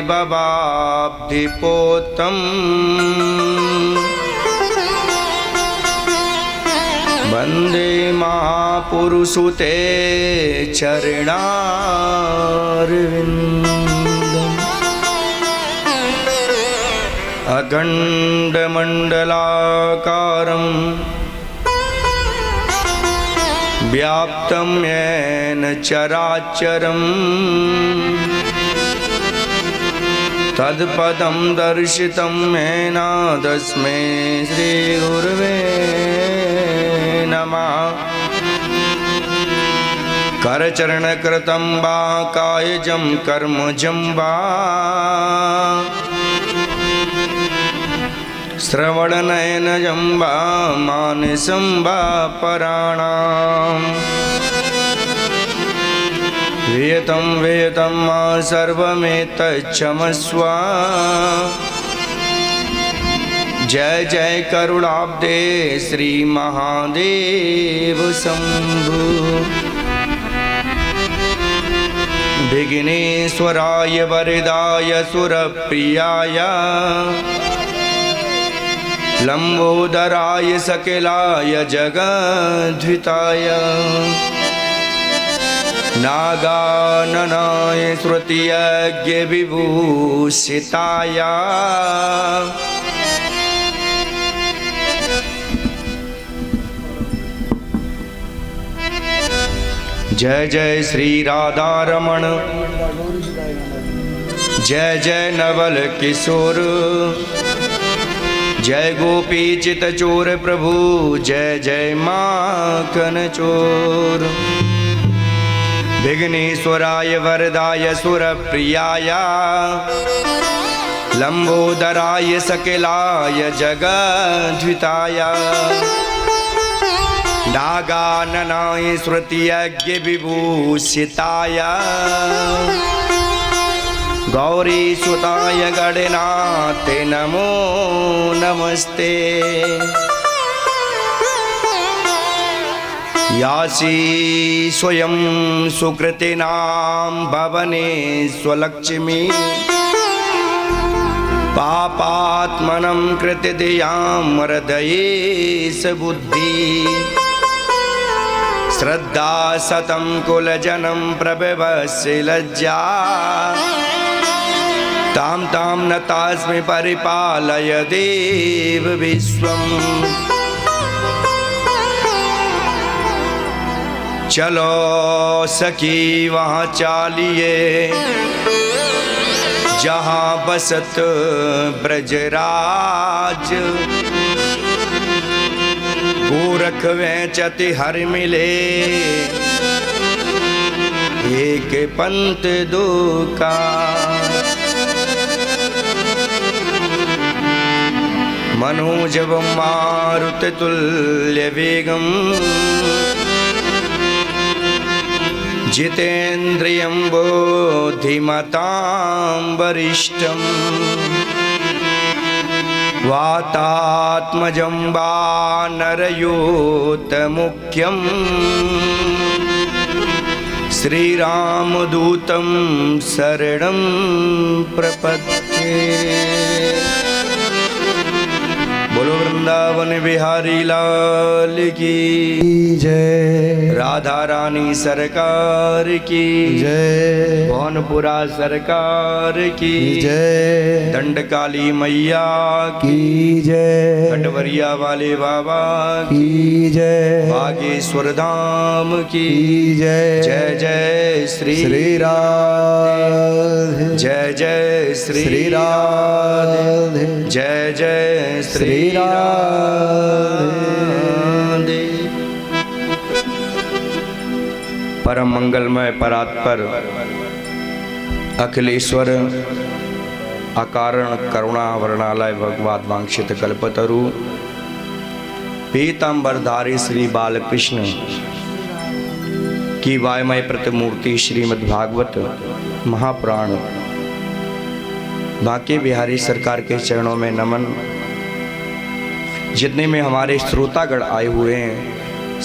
भवाब्धिपोतम् वन्दे महापुरुषुते चरणारविन्दम् अखण्डमण्डलाकारं व्याप्तं येन चराचरम् तत्पदं दर्शितं येन तस्मै श्रीगुरवे नमः। करचरणकृतं वा कायजं कर्मजं वा श्रवणनयनजं वा मानसं वा पराणाम् वेतं वेतं मा सर्वमेतच्छमस्व। जय जय करुणाब्दे श्री महादेव शंभु। विघ्नेश्वराय वरदाय सुरप्रियाय लंबोदराय सकलाय जगद्धिताय नागाननाय श्रुतियज्ञ विभूषिताय जय जय श्री राधारमण जय जय नवल किशोर जय गोपी चित चोर प्रभु जय जय माखन चोर। विघ्नेश्वराय वरदाय सुरप्रियाय लंबोदराय सकलाय जगद्धिताय नागाननाय श्रुतियज्ञ विभूषिताय गौरीसुताय गणनाथे नमो नमस्ते। यासी स्वयं सुकृतिनां भवने स्वलक्ष्मी पापात्मनं कृतधियां हृदये सबुद्धि श्रद्धा सतं कुलजनं प्रभवस्य लज्जा तां तां नतास्मि परिपालय देव विश्वम्। चलो सखी वहाँ चालिए जहाँ बसत ब्रजराज गोरख वेचति हर मिले एक पंथ दो का। मनोजवं मारुततुल्य वेगम् जितेन्द्रियं बुद्धिमतां वरिष्ठम् वातात्मजं वानरयूतमुख्यं श्रीरामदूतं शरणं प्रपद्ये। बोलो वृंदावन बिहारी लाल की जय। राधा रानी सरकार की जय। भवनपुरा सरकार की जय। दंडकाली मैया की जय। कटवरिया वाले बाबा की जय। बागेश्वर धाम की जय। जय जय श्री राधे जय जय श्री राधे जय जय श्री राधे। परम मंगलमय परात्पर अखिलेश्वर अकारण करुणा वर्णालय भगवत वांछित कल्पतरु पीतांबरधारी श्री बालकृष्ण की वायमय प्रतिमूर्ति श्रीमद् भागवत महापुराण बांके बिहारी सरकार के चरणों में नमन। जितने में हमारे श्रोतागण आए हुए हैं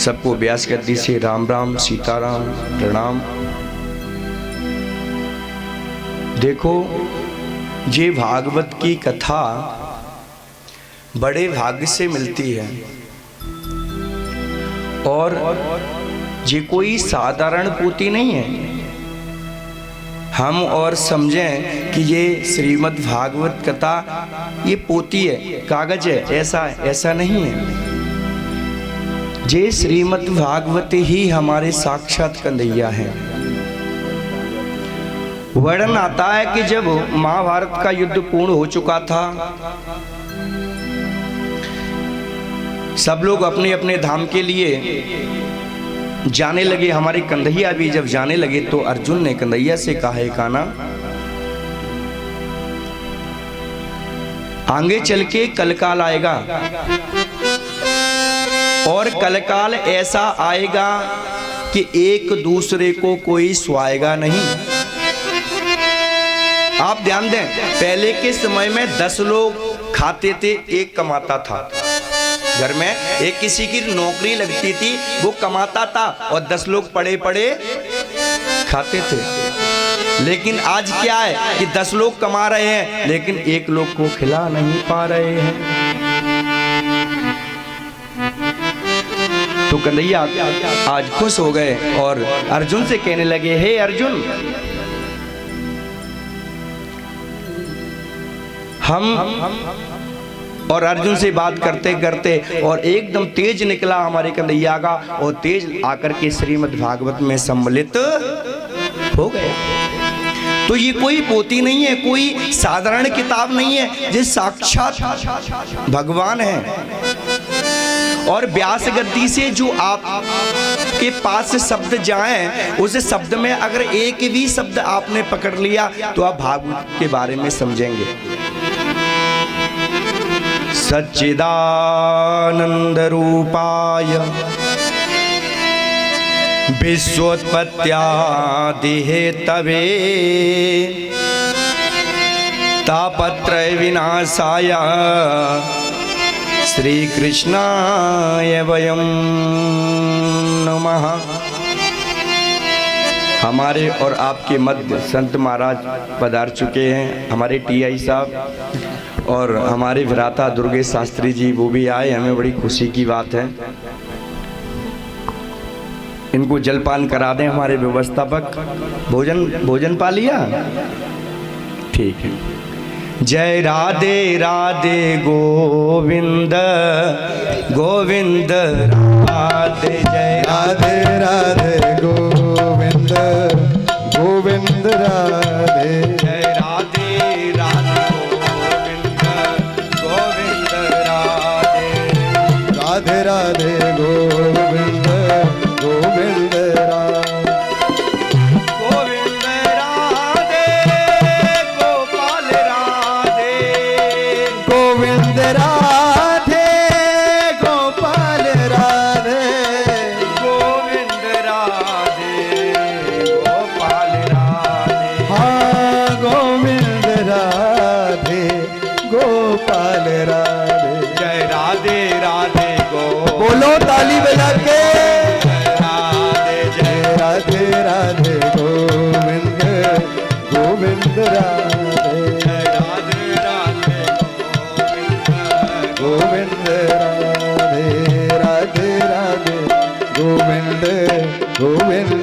सबको व्यास गद्दी से राम राम सीताराम प्रणाम। देखो ये भागवत की कथा बड़े भाग्य से मिलती है और ये कोई साधारण पोथी नहीं है। हम और समझें कि ये श्रीमद् भागवत कथा ये पोथी है, कागज है, ऐसा नहीं है। ये श्रीमद् भागवत ही हमारे साक्षात कन्हैया है। वर्णन आता है कि जब महाभारत का युद्ध पूर्ण हो चुका था, सब लोग अपने अपने धाम के लिए जाने लगे। हमारे कन्हैया भी जब जाने लगे तो अर्जुन ने कन्हैया से कहा, है कान्हा, आगे चल के कलकाल आएगा और कलकाल ऐसा आएगा कि एक दूसरे को कोई सुहाएगा नहीं। आप ध्यान दें, पहले के समय में 10 लोग खाते थे, एक कमाता था। घर में एक किसी की नौकरी लगती थी, वो कमाता था और 10 लोग पड़े पड़े खाते थे। लेकिन आज क्या है कि 10 लोग कमा रहे हैं लेकिन एक लोग को खिला नहीं पा रहे हैं। तो कन्हैया आज खुश हो गए और अर्जुन से कहने लगे, हे अर्जुन, हम और अर्जुन से बात करते करते और एकदम तेज निकला हमारे कन्हैया का और तेज आकर के श्रीमद् भागवत में सम्मिलित हो गए। तो ये कोई पोथी नहीं है, कोई साधारण किताब नहीं है, ये साक्षात भगवान है। और व्यास गद्दी से जो आप के पास से शब्द जाएं, उस शब्द में अगर एक भी शब्द आपने पकड़ लिया तो आप भागवत के बारे में समझेंगे। सच्चिदानंद रूपाय विश्वोत्पत्त्यादि हेतवे तापत्रय विनाशाय श्री कृष्णाय वयं नमः। हमारे और आपके मध्य संत महाराज पधार चुके हैं, हमारे टीआई साहब और हमारे भ्राता दुर्गेश शास्त्री जी, वो भी आए, हमें बड़ी खुशी की बात है। इनको जलपान करा दें हमारे व्यवस्थापक। भोजन पा लिया? ठीक है। जय राधे राधे गोविंद गोविंद राधे, जय राधे राधे गोविंद गोविंद राधे, जय राधे राधे गोविंद गोविंद राधे, राधे राधे गोविंद गोविंद राधे, गोविंद राधे गोपाल राधे, गोविंद राधे गोपाल राधे, गोविंद राधे गोपाल राधे, हाँ गोविंद राधे गोपाल राधे। जय राधे राधे बोलो ताली बजा के, जय राधे राधे गोविंद गोविंद राधे, जय राधे राधे गोविंद राधे, राधे राधे गोविंद गोविंद।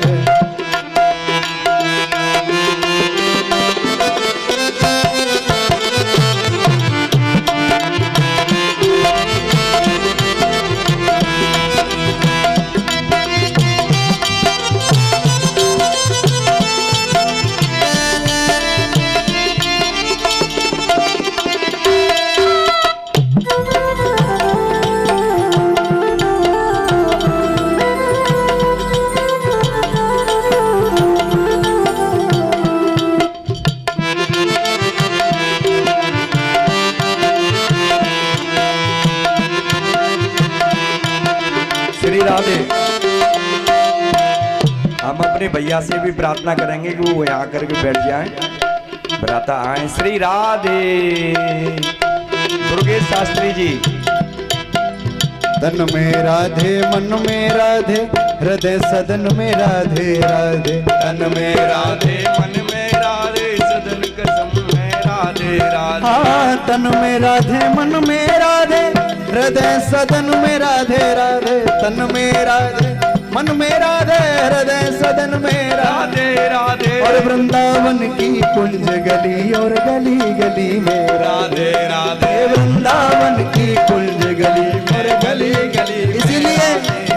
श्री राधे। हम अपने भैया से भी प्रार्थना करेंगे कि वो यहाँ करके बैठ जाएं, भ्राता आए। श्री राधे। दुर्गेश शास्त्री जी। तन में राधे मन में राधे, हृदय सदन में राधे राधे, तन में राधे मन में राधे, सदन कसम में राधे राधे राधे। हाँ तन में राधे मन में राधे हृदय सदन में राधे राधे। तन में राधे मन में राधे हृदय सदन में राधे राधे। और वृंदावन की कुंज गली और गली गली में राधे राधे। वृंदावन की कुंज गली और गली गली। इसीलिए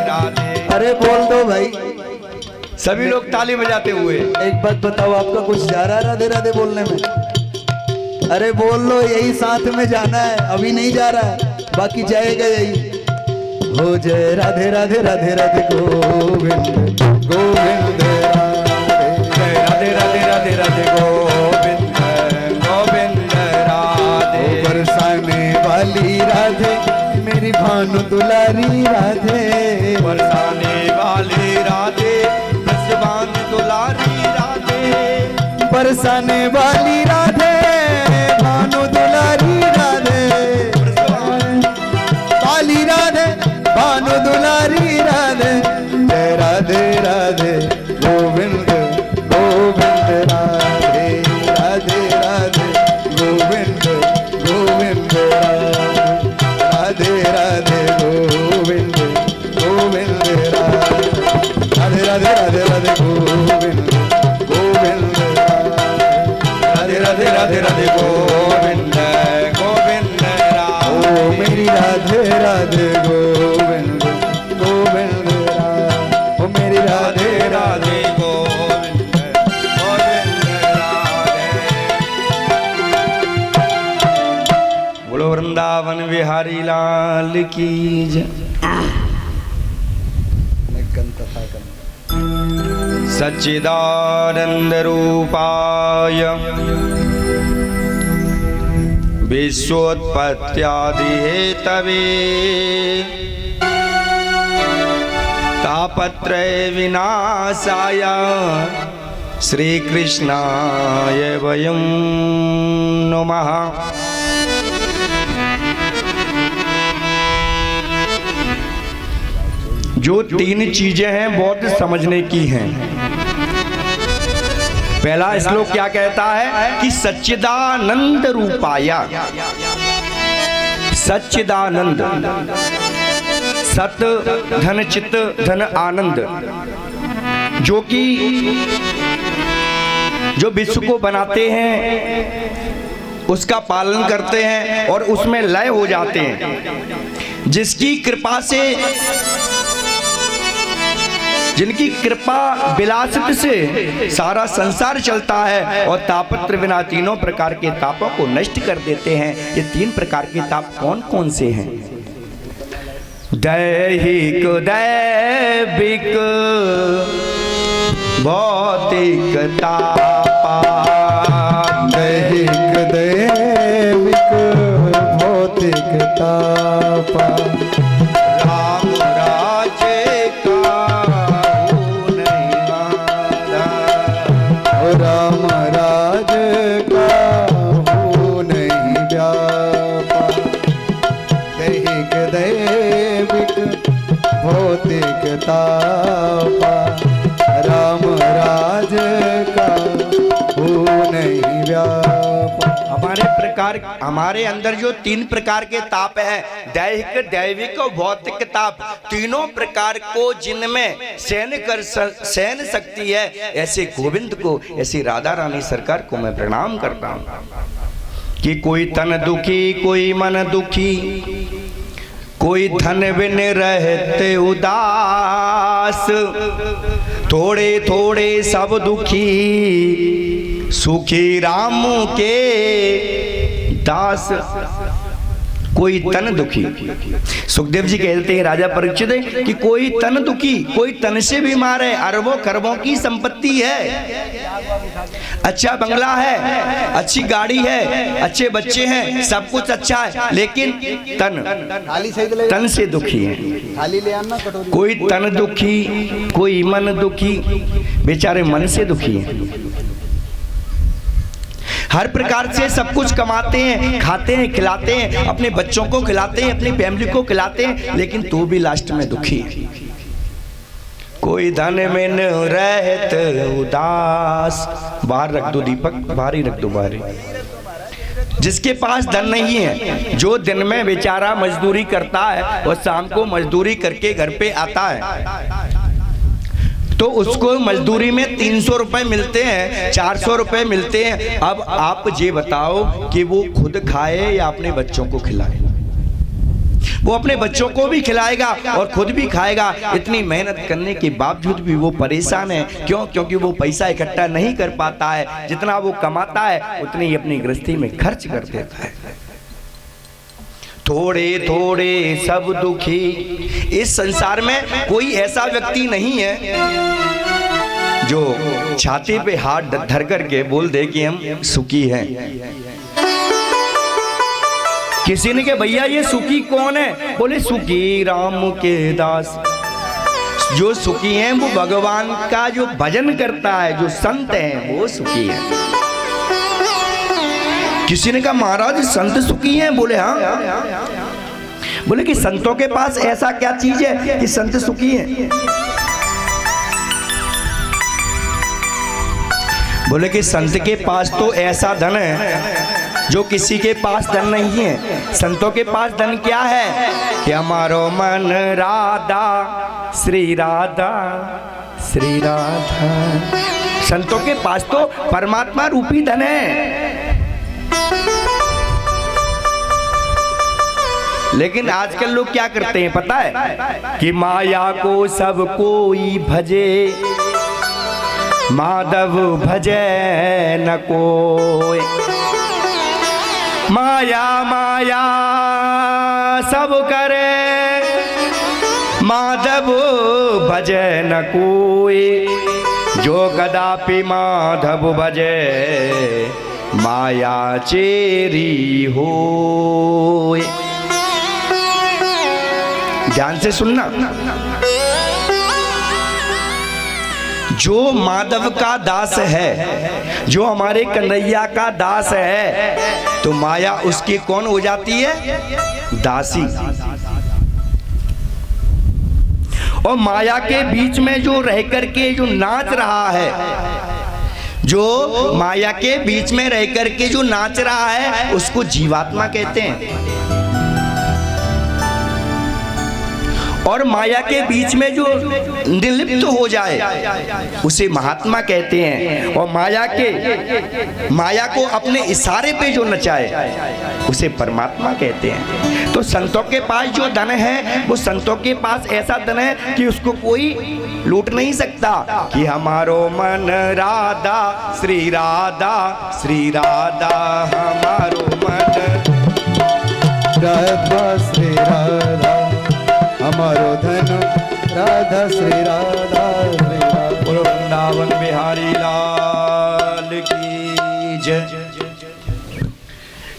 राधे। अरे बोल दो भाई, सभी लोग ताली बजाते हुए। एक बात बताओ, आपका कुछ जा रहा है राधे राधे बोलने में? अरे बोल लो, यही साथ में जाना है, अभी नहीं जा रहा है, बाकी जाएगा यही। हो जय राधे राधे राधे राधे गोविंद गोविंद जय राधे राधे राधे राधे गोविंद गोविंद राधे। बरसाने वाली राधे मेरी भानु दुलारी राधे। बरसाने वाली राधे बरसाने दुलारी राधे। बरसाने वाली राधे भानु दुलारी राधे। वाली राधे भानु दुलारी राधे। जय राधे राधे गोविंद गोविंद राधे राधे राधे गोविंद गोविंद राधे राधे गोविंद गोविंद राधे राधे राधे राधे गोविंद गोविंद राधे राधे राधे राधे गोविंद गोविंद राधे। ओ मेरी राधे राधे गोविंद गोविंद राधे। ओ मेरी राधे राधे गोविंद गोविंद राधे। बोलो वृंदावन बिहारी लाल की जय। सच्चिदानंद रूपाय विश्वोत्पत्त्यादि हेतवे तापत्रय विनाशाय श्री कृष्णाय वयं नमः। जो तीन चीजें हैं बहुत समझने की हैं। पहला श्लोक क्या कहता है कि सच्चिदानंद रूपाया। सच्चिदानंद, सत धन चित धन आनंद, जो कि जो विश्व को बनाते हैं, उसका पालन करते हैं और उसमें लय हो जाते हैं। जिसकी कृपा से, जिनकी कृपा विलासित से सारा संसार चलता है और तापत्र विना तीनों प्रकार के तापों को नष्ट कर देते हैं। ये तीन प्रकार के ताप कौन कौन से हैं? दैहिक दैविक भौतिक तापा। दैहिक दैविक भौतिक तापा। राम राज्य का हो नहीं वादा। राम राज का हो नहीं व्यापा। दैहिक दैविक भौतिक तापा। राम राज का हो नहीं व्यापा। हमारे अंदर जो तीन प्रकार के ताप है, दैहिक दैविक और भौतिक ताप, तीनों प्रकार को जिनमें सहन शक्ति है, ऐसे गोविंद को, ऐसी राधा रानी सरकार को मैं प्रणाम करता हूं। कि कोई तन दुखी कोई मन दुखी, कोई धन बिन रहते उदास, थोड़े थोड़े सब दुखी, सुखी राम के दास। कोई तन दुखी, सुखदेव जी कहते हैं राजा परीक्षित कि कोई तन दुखी, कोई तन से बीमार है, अरबों खरबों की संपत्ति है, अच्छा बंगला है, अच्छी गाड़ी है, अच्छे बच्चे हैं, सब कुछ अच्छा है, लेकिन तन से दुखी है। कोई तन दुखी, कोई मन दुखी, बेचारे मन से दुखी है। हर प्रकार से सब कुछ कमाते हैं, खाते हैं, खिलाते हैं, अपने बच्चों को खिलाते हैं, अपनी फैमिली को खिलाते हैं, लेकिन तो भी लास्ट में दुखी है। कोई धन में न रहत उदास। बाहर रख दो दीपक, बाहर ही रख दो, बाहर ही। जिसके पास धन नहीं है, जो दिन में बेचारा मजदूरी करता है और शाम को मजदूरी करके घर पे आता है, तो उसको मजदूरी में 300 रुपए मिलते हैं, 400 रुपए मिलते हैं। अब आप ये बताओ कि वो खुद खाए या अपने बच्चों को खिलाए? वो अपने बच्चों को भी खिलाएगा और खुद भी खाएगा। इतनी मेहनत करने के बावजूद भी वो परेशान है। क्यों? क्योंकि वो पैसा इकट्ठा नहीं कर पाता है। जितना वो कमाता है उतनी ही अपनी गृहस्थी में खर्च कर देता है। थोड़े थोड़े सब दुखी। इस संसार में कोई ऐसा व्यक्ति नहीं है जो छाती पे हाथ धर करके बोल दे कि हम सुखी हैं। किसी ने कहा भैया ये सुखी कौन है? बोले सुखी राम के दास। जो सुखी हैं वो भगवान का जो भजन करता है, जो संत हैं वो सुखी है। किसी ने कहा महाराज संत सुखी हैं? बोले हाँ। बोले कि संतों के पास ऐसा क्या चीज है कि संत सुखी हैं? बोले कि संत के पास तो ऐसा धन है जो किसी के पास धन नहीं है। संतों के पास धन क्या है कि हमारो मन राधा श्री राधा श्री राधा। संतों के पास तो परमात्मा रूपी धन है। लेकिन आजकल लोग क्या करते हैं पता है कि माया को सब कोई भजे, माधव भजे न कोई। माया माया सब करे, माधव भजे न कोई। जो कदापि माधव भजे, माया चेरी होय। ध्यान से सुनना। जो माधव का दास है, जो हमारे कन्हैया का दास है, तो माया उसकी कौन हो जाती है? दासी। और माया के बीच में जो रह करके जो नाच रहा है, जो माया के बीच में रह करके जो नाच रहा है, उसको जीवात्मा कहते हैं। और माया के बीच में जो निर्लिप्त हो जाए उसे महात्मा कहते हैं। और माया को अपने इशारे पे जो नचाए उसे परमात्मा कहते हैं। तो संतों के पास जो धन है वो संतों के पास ऐसा धन है कि उसको कोई लूट नहीं सकता। कि हमारो मन राधा श्री राधा श्री राधा, हमारो मन राधा श्री राधा, हमारो धन राधा श्री राधा श्री राधा। वृंदावन बिहारी लाल की जय।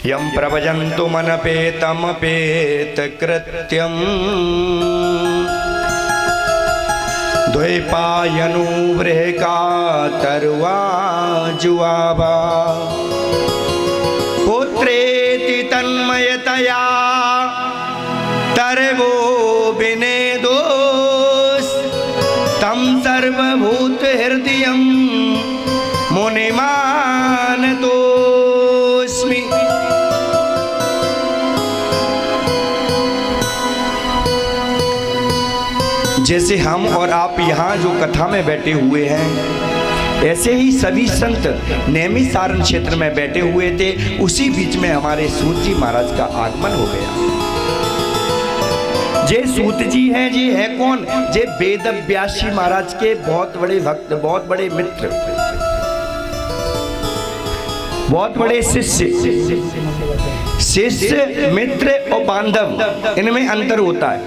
यम प्रभजन्तु मनपेतमपेत कृत्यम, द्वैपायनु वृहका तरुवा जुआवा। पुत्रेति तन्मयतया तरवो विनेदोस, तम सर्वभूत हृदयं मुनिमानतोस्मि। जैसे हम और आप यहाँ जो कथा में बैठे हुए हैं, ऐसे ही सभी संत नैमिषारण्य क्षेत्र में बैठे हुए थे। उसी बीच में हमारे सूत जी महाराज का आगमन हो गया। जे सूत जी हैं, जी है कौन? जे वेद व्यासी महाराज के बहुत बड़े भक्त, बहुत बड़े मित्र, बहुत बड़े शिष्य मित्र और बांधव, इनमें अंतर होता है।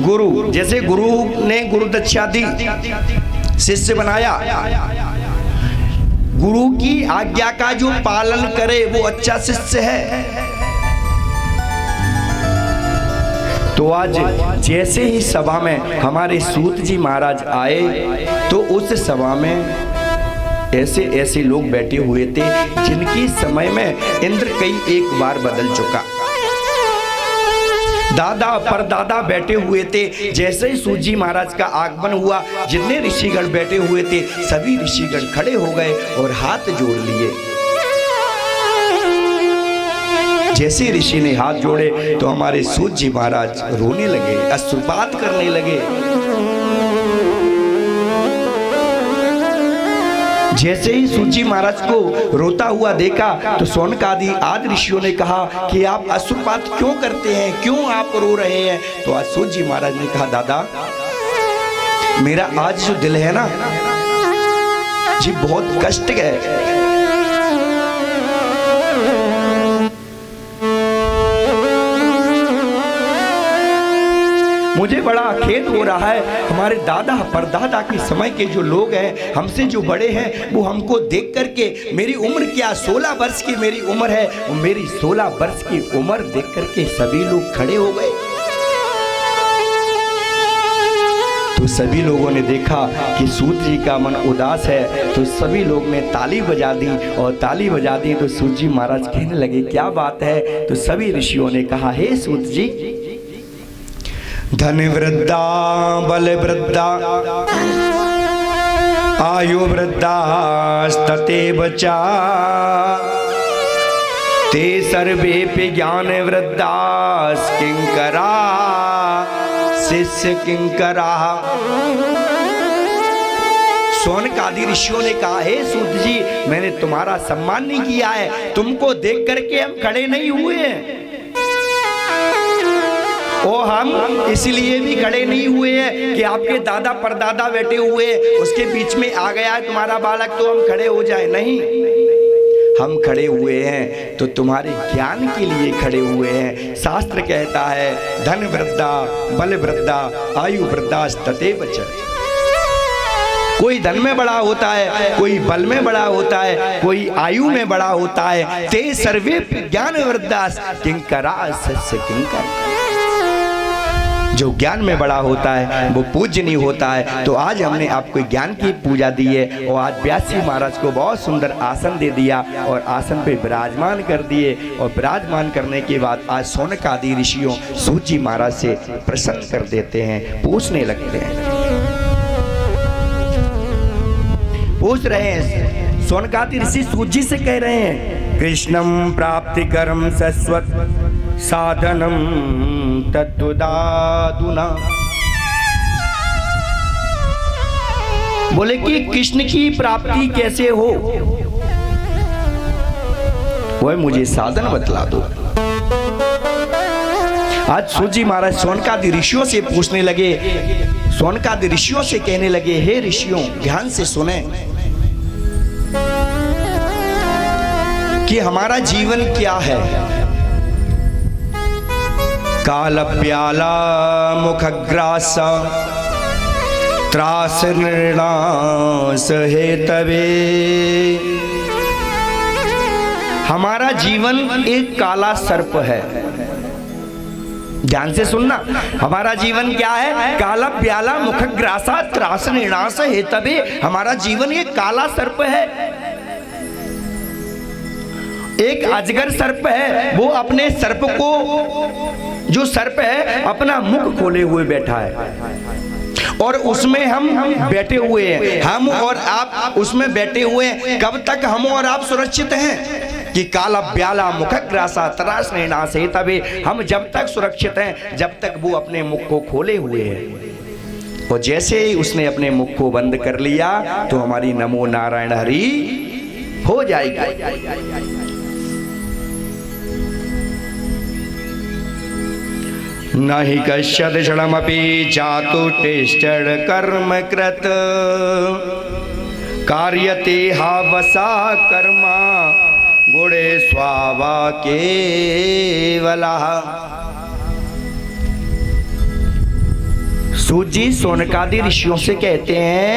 गुरु, जैसे गुरु ने गुरु दक्षा दी, शिष्य बनाया, गुरु की आज्ञा का जो पालन करे वो अच्छा शिष्य है। तो आज जैसे ही सभा में हमारे सूत जी महाराज आए, तो उस सभा में ऐसे ऐसे लोग बैठे हुए थे जिनकी समय में इंद्र कई एक बार बदल चुका। दादा परदादा बैठे हुए थे। जैसे ही सूत जी महाराज का आगमन हुआ, जितने ऋषिगण बैठे हुए थे सभी ऋषिगण खड़े हो गए और हाथ जोड़ लिए। जैसे ऋषि ने हाथ जोड़े तो हमारे सूत जी महाराज रोने लगे, अश्रुपात करने लगे। जैसे ही सूत जी महाराज को रोता हुआ देखा तो शौनक आदि आदि ऋषियों ने कहा कि आप अश्रुपात क्यों करते हैं, क्यों आप रो रहे हैं? तो आज सूत जी महाराज ने कहा, दादा मेरा आज जो दिल है ना जी बहुत कष्ट है। मुझे बड़ा खेद हो रहा है, हमारे दादा परदादा के समय के जो लोग हैं, हमसे जो बड़े हैं, वो हमको देख करके, मेरी उम्र क्या 16 वर्ष की मेरी उम्र है, मेरी 16 वर्ष की उम्र देख करके सभी लोग खड़े हो गए। तो सभी लोगों ने देखा कि सूत जी का मन उदास है, तो सभी लोग ने ताली बजा दी, और ताली बजा दी तो सूत जी महाराज कहने लगे, क्या बात है? तो सभी ऋषियों ने कहा, हे सूत जी, धन वृद्धा बल वृद्धा आयु वृद्धा तते बचा ते सर्वे ज्ञान वृद्धा किंकरा शिष्य किंकरा। शौनक आदि ऋषियों ने कहा, हे सूत जी, मैंने तुम्हारा सम्मान नहीं किया है, तुमको देख करके हम खड़े नहीं हुए हैं, और हम इसलिए भी खड़े नहीं हुए हैं कि आपके दादा परदादा बैठे हुए हैं, उसके बीच में आ गया है तुम्हारा बालक तो हम खड़े हो जाए। नहीं, हम खड़े हुए हैं तो तुम्हारे ज्ञान के लिए खड़े हुए हैं। शास्त्र कहता है, धन वृद्धा बल वृद्धा आयु वृद्धा तते बचा। कोई धन में बड़ा होता है, कोई बल में बड़ा होता है, कोई आयु में बड़ा होता है। ते सर्वे ज्ञान वृद्धा किंकरा शिष्य किंकर। जो ज्ञान में बड़ा होता है वो पूज्य नहीं होता है। तो आज हमने आपको ज्ञान की पूजा दी है, और आज व्यास जी महाराज को बहुत सुंदर आसन दे दिया और आसन पे विराजमान कर दिए, और विराजमान करने के बाद आज शौनक आदि ऋषियों सूत जी महाराज से प्रसन्न कर देते हैं, पूछने लगते हैं, पूछ रहे हैं। शौनक आदि ऋषि सूत जी से कह रहे हैं, कृष्णम प्राप्ति कर्म शश्वत साधनम तत्वदादुना। बोले कि कृष्ण की प्राप्ति कैसे हो, वह मुझे साधन बतला दो। आज सूत जी महाराज शौनकादि ऋषियों से पूछने लगे, शौनकादि ऋषियों से कहने लगे, हे ऋषियों ध्यान से सुने कि हमारा जीवन क्या है। काल प्याला मुखग्रास त्रास निर्णास हेतवे। हमारा जीवन एक काला सर्प है। ध्यान से सुनना, हमारा जीवन क्या है? काला प्याला मुखग्रासा त्रास निर्णास हेतवे। हमारा जीवन एक काला सर्प है, एक अजगर सर्प है। वो अपने सर्प को, जो सर्प है, अपना मुख खोले हुए बैठा है, और उसमें हम बैठे हुए हैं। हम और आप उसमें बैठे हुए हैं। कब तक हम और आप सुरक्षित हैं? कि काला ब्याला मुखग्रासा त्रास निर्णास हेतवे। हम जब तक सुरक्षित हैं जब तक वो अपने मुख को खोले हुए हैं, और जैसे ही उसने अपने मुख को बंद कर लिया तो हमारी नमो नारायण हरि हो जाएगी। नहि कश्चित् क्षणमपि चातुष्टिष्ठत् कर्म कृत कार्यते हावसा कर्मा गुणे स्वावा केवलः। सूत जी शौनकादि ऋषियों से कहते हैं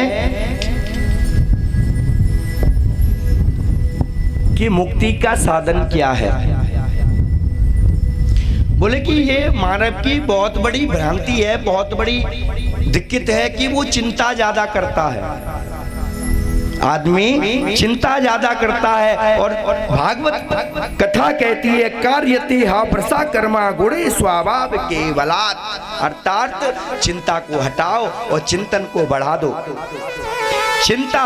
कि मुक्ति का साधन क्या है। बोले कि ये मानव की बहुत बड़ी भ्रांति है, बहुत बड़ी दिक्कत है कि वो चिंता ज्यादा करता है। आदमी चिंता ज्यादा करता है, और भागवत कथा कहती है, कार्यते हावसा कर्मा गुणे स्वभाव केवलात्। अर्थात चिंता को हटाओ और चिंतन को बढ़ा दो। चिंता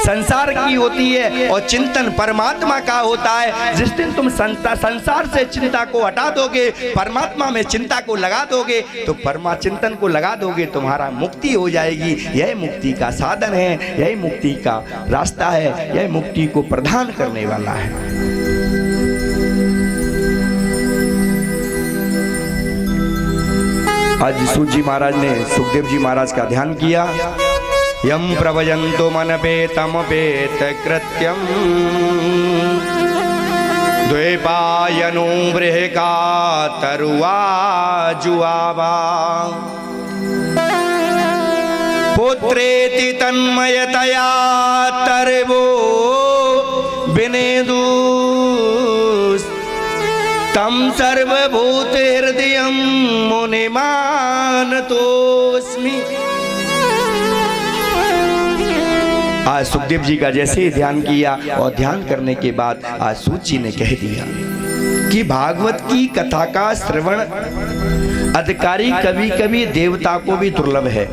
संसार की होती है और चिंतन परमात्मा का होता है। जिस दिन तुम संसार से चिंता को हटा दोगे, परमात्मा में चिंता को लगा दोगे, तो परमा चिंतन को लगा दोगे, तुम्हारा मुक्ति हो जाएगी। यह मुक्ति का साधन है, यही मुक्ति का रास्ता है, यह मुक्ति को प्रदान करने वाला है। आज सूत जी महाराज ने सुखदेव जी महाराज का ध्यान किया। यम प्रभजंतो मनपेतमपेत कृत्यम द्वैपायनो बृहका तरुआ जुआवा पुत्रेति तन्मयतया तरवो विनेदु तम सर्वभूत हृदयं मुनिमानतोस्मि। आज सुखदेव जी का जैसे ही ध्यान किया और ध्यान करने के बाद आज सूत जी ने कह दिया कि भागवत की कथा का श्रवण अधिकारी कभी कभी देवता को भी दुर्लभ है।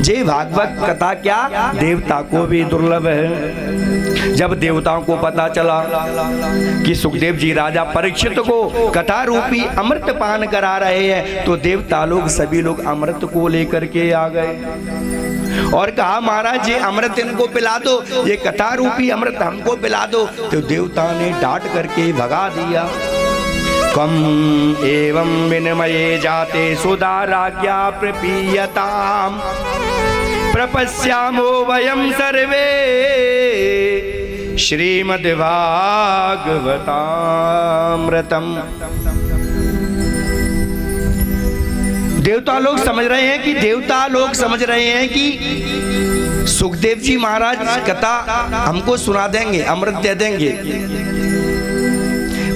जे भागवत कथा क्या देवता को भी दुर्लभ है। जब देवताओं को पता चला कि सुखदेव जी राजा परीक्षित को कथा रूपी अमृत पान करा रहे हैं, तो देवता लोग सभी लोग अमृत को लेकर के आ गए और कहा महाराज ये अमृत इनको पिला दो, ये कथा रूपी अमृत हमको पिला दो। तो देवता ने डांट करके भगा दिया। कम एवं विनिमये जाते सुधाराज्ञा प्रपीयताम प्रपश्यामो वयं सर्वे श्रीमद्भागवतामृतम। देवता लोग समझ रहे हैं कि सुखदेव जी महाराज कथा हमको सुना देंगे, अमृत दे देंगे।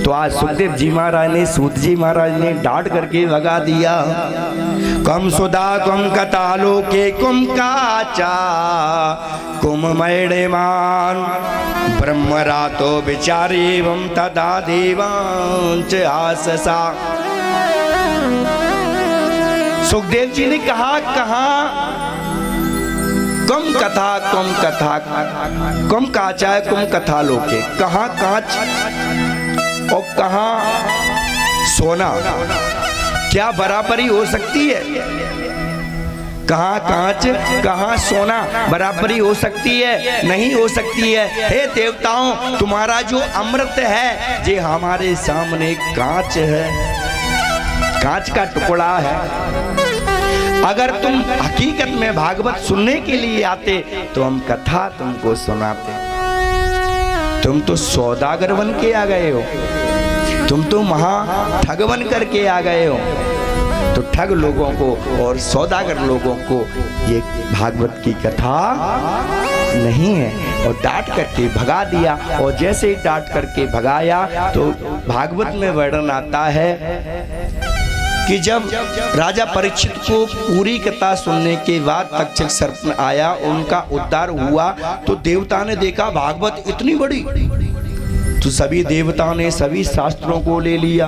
तो आज सुखदेव जी महाराज ने सूत जी महाराज ने डांट करके भगा दिया। कम सुधा कम कथा लोके कुम काचा कुम मैडेमान ब्रह्मरातो विचारेवं तदा देवांच आससा। सुखदेव जी ने कहा कम कथा कम काचा है कुम कथा लोके, कहाँ कांच और कहाँ सोना, क्या बराबरी हो सकती है? कहाँ कांच कहाँ सोना बराबरी हो सकती है? नहीं हो सकती है। हे देवताओं, तुम्हारा जो अमृत है ये हमारे सामने कांच है, कांच का टुकड़ा है। अगर तुम हकीकत में भागवत सुनने के लिए आते तो हम कथा तुमको सुनाते। तुम तो सौदागर बन के आ गए हो, तुम तो महा ठग बन करके आ गए हो। तो ठग लोगों को और सौदागर लोगों को ये भागवत की कथा नहीं है। और डांट करके भगा दिया। और जैसे ही डांट करके भगाया तो भागवत में वर्णन आता है कि जब राजा परीक्षित को पूरी कथा सुनने के बाद तक्षक सर्प आया, उनका उद्धार हुआ, तो देवता ने देखा भागवत इतनी बड़ी, तो सभी देवताओं ने सभी शास्त्रों को ले लिया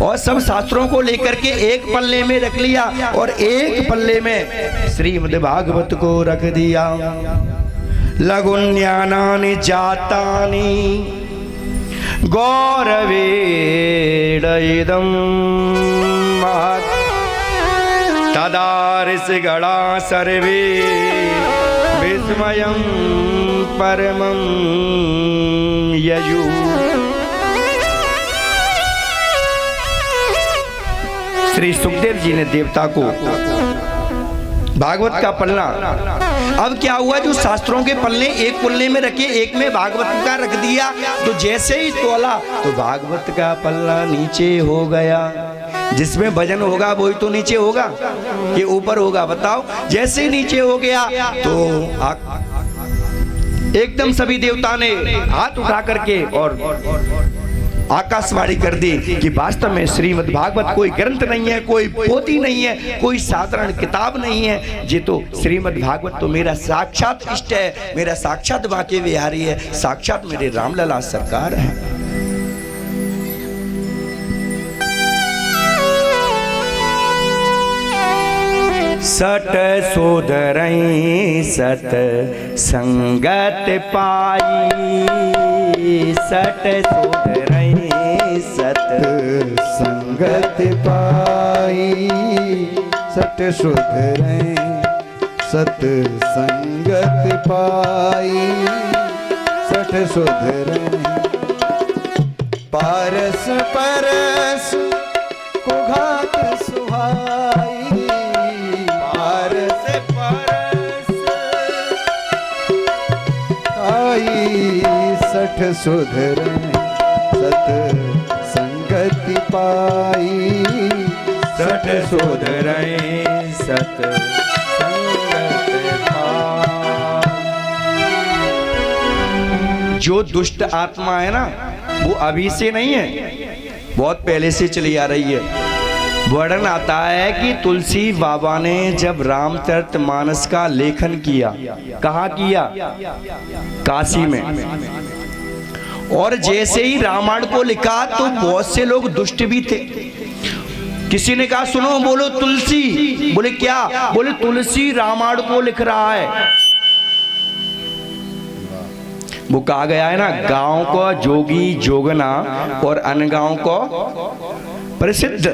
और सब शास्त्रों को लेकर के एक पल्ले में रख लिया और एक पल्ले में श्रीमद् भागवत को रख दिया। लघुन्यानानि जातानि गौरवेण इदं महत् तदा ऋषिगणा सर्वे विस्मयं परमं ययु। श्री सुखदेव जी ने देवता को भागवत का पन्ना, अब क्या हुआ, जो शास्त्रों के पन्ने एक पन्ने में रखे, एक में भागवत का रख दिया, तो जैसे ही तोला तो भागवत का पल्ला नीचे हो गया। जिसमें वजन होगा वही तो नीचे होगा कि ऊपर होगा, बताओ। जैसे ही नीचे हो गया तो एकदम सभी देवता ने हाथ उठा करके और आकाशवाणी कर दी कि वास्तव में श्रीमद् भागवत कोई ग्रंथ नहीं है, कोई पोथी नहीं है, कोई साधारण किताब नहीं है। ये तो श्रीमद् भागवत तो मेरा साक्षात इष्ट है, मेरा साक्षात बांके बिहारी है, साक्षात मेरे रामलला सरकार है। सट सोधरई सत संगत पाई, सट सोधरई सत संगत पाई, सट सुधरे सत संगत पाई, सट सुधरे पारस परस को घात सुहाई, पारस परस आई, सठ सुधरे सत संगति पाई, सट सोधरई सत संगत पाई। जो दुष्ट आत्मा है ना, वो अभी से नहीं है, बहुत पहले से चली आ रही है। वर्णन आता है कि तुलसी बाबा ने जब रामचरितमानस का लेखन किया, कहाँ किया? काशी में। और जैसे ही रामायण को लिखा तो बहुत से लोग दुष्ट भी थे। किसी ने कहा सुनो, बोलो तुलसी, बोले क्या? बोले तुलसी रामायण को लिख रहा है। वो कहा गया है ना, गांव को जोगी जोगना और अन्य गांव को प्रसिद्ध।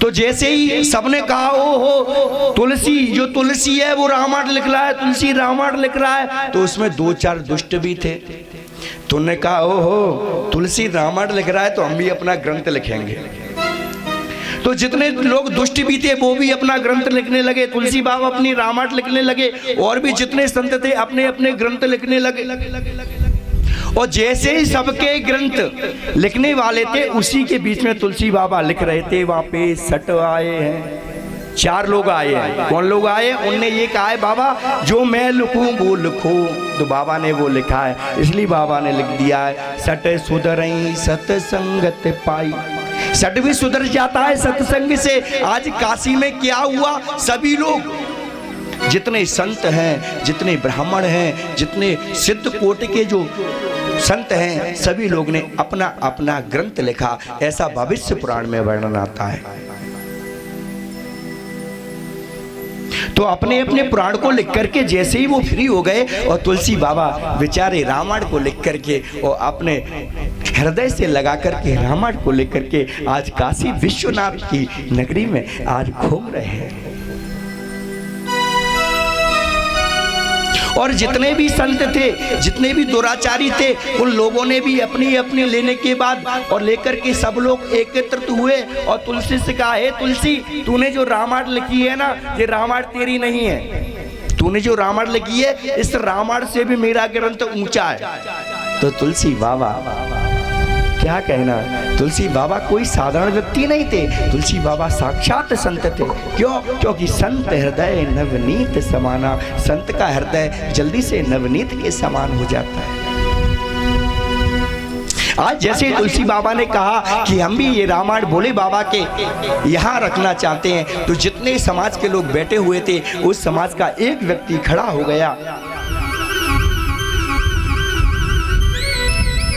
तो जैसे ही सबने कहा ओ हो तुलसी, जो तुलसी है वो रामायण लिख रहा है, तुलसी रामायण लिख रहा है, तो उसमें दो चार दुष्ट भी थे। तो उन्होंने कहा ओ हो तुलसी रामायण लिख रहा है तो हम भी अपना ग्रंथ लिखेंगे। तो जितने लोग दुष्ट भी थे वो भी अपना ग्रंथ लिखने लगे, तुलसी बाबा अपनी रामायण लिखने लगे, और भी जितने संत थे अपने अपने ग्रंथ लिखने लगे। और जैसे ही सबके ग्रंथ लिखने वाले थे, उसी के बीच में तुलसी बाबा लिख रहे थे। वहां पे सट आए हैं, चार लोग आए हैं। कौन लोग आए? उनने ये कहा है बाबा जो मैं लिखूं वो लिखो। तो बाबा ने वो लिखा है, इसलिए बाबा ने लिख दिया है सट सुधरई सतसंगत पाई। सट भी सुधर जाता है सत्संग से। आज काशी में क्या हुआ, सभी लोग जितने संत हैं, जितने ब्राह्मण हैं, जितने सिद्ध कोट के जो संत हैं, सभी लोग ने अपना अपना ग्रंथ लिखा। ऐसा भविष्य पुराण में वर्णन आता है। तो अपने अपने पुराण को लिख करके जैसे ही वो फ्री हो गए, और तुलसी बाबा बेचारे रामायण को लिख करके और अपने हृदय से लगा करके रामायण को लिख करके आज काशी विश्वनाथ की नगरी में आज घूम रहे हैं। और जितने भी संत थे, जितने भी दुराचारी थे, उन लोगों ने भी अपनी अपनी लेने के बाद और लेकर के सब लोग एकत्रित हुए और तुलसी से कहा, हे तुलसी, तूने जो रामायण लिखी है ना, ये रामायण तेरी नहीं है। तूने जो रामायण लिखी है, इस रामायण से भी मेरा ग्रंथ ऊंचा है। तो तुलसी बाबा क्या कहना, तुलसी बाबा कोई साधारण व्यक्ति नहीं थे। तुलसी बाबा साक्षात संत थे। क्यों? क्योंकि संत हृदय नवनीत समाना। संत का हृदय जल्दी से नवनीत के समान हो जाता है। आज जैसे तुलसी बाबा ने कहा कि हम भी ये रामायण भोले बाबा के यहाँ रखना चाहते हैं, तो जितने समाज के लोग बैठे हुए थे, उस समाज का एक व्यक्ति खड़ा हो गया।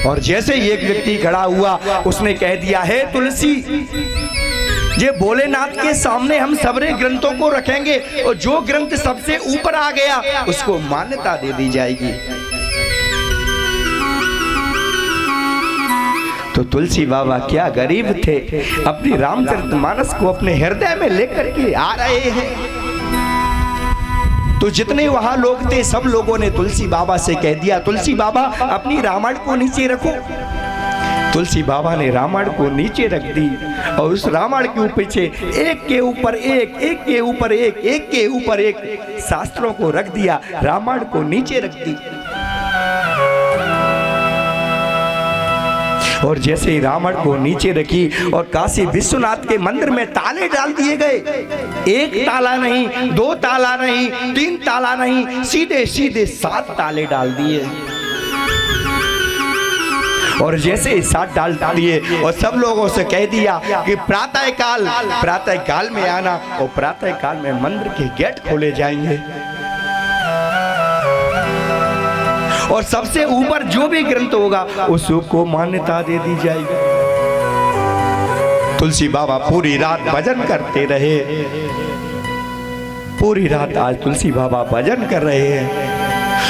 और जैसे ही एक व्यक्ति खड़ा हुआ, उसने कह दिया, हे तुलसी, ये भोलेनाथ के सामने हम सबरे ग्रंथों को रखेंगे, और जो ग्रंथ सबसे ऊपर आ गया उसको मान्यता दे दी जाएगी। तो तुलसी बाबा क्या गरीब थे, अपनी रामचरितमानस को अपने हृदय में लेकर के आ रहे हैं। तो जितने वहां लोग थे, सब लोगों ने तुलसी बाबा से कह दिया, तुलसी बाबा अपनी रामायण को नीचे रखो। तुलसी बाबा ने रामायण को नीचे रख दी, और उस रामायण के पीछे एक के ऊपर एक, एक के ऊपर एक, एक के ऊपर एक शास्त्रों को रख दिया, रामायण को नीचे रख दी। और जैसे ही रामायण को नीचे रखी और काशी विश्वनाथ के मंदिर में ताले डाल दिए गए। एक ताला नहीं, दो ताला नहीं, तीन ताला नहीं, सीधे सीधे 7 ताले डाल दिए। और जैसे ही 7 डाल दिए और सब लोगों से कह दिया कि प्रातः काल में आना, और प्रातः काल में मंदिर के गेट खोले जाएंगे। और सबसे ऊपर जो भी ग्रंथ होगा उसको मान्यता दे दी जाएगी। तुलसी बाबा पूरी रात भजन करते रहे, पूरी रात आज तुलसी बाबा भजन कर रहे हैं।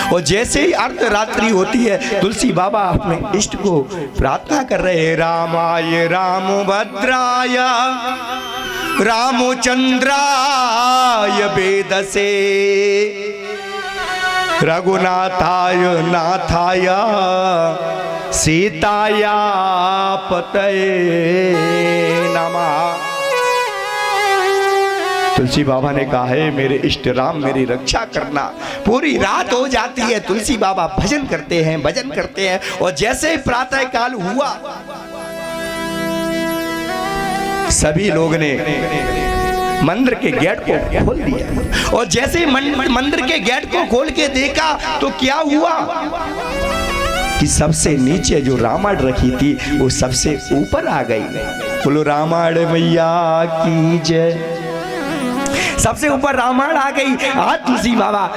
और जैसे ही अर्धरात्रि होती है तुलसी बाबा अपने इष्ट को प्रार्थना कर रहे हैं। रामाय रामभद्राय रामचंद्राय वेदसे रघुनाथाय नाथाय सीताया पतये नमः। तुलसी बाबा ने कहा है मेरे इष्ट राम मेरी रक्षा करना। पूरी रात हो जाती है, तुलसी बाबा भजन करते हैं, भजन करते हैं। और जैसे ही प्रातः काल हुआ सभी लोग ने मंदिर के गेट को खोल दिया। और जैसे ही मंदिर के गेट को खोल के देखा तो क्या हुआ कि सबसे नीचे जो रामायण रखी थी वो सबसे ऊपर आ गई। बोलो रामायण मैया की जय। सबसे ऊपर रामायण आ गई। आज तुलसी बाबा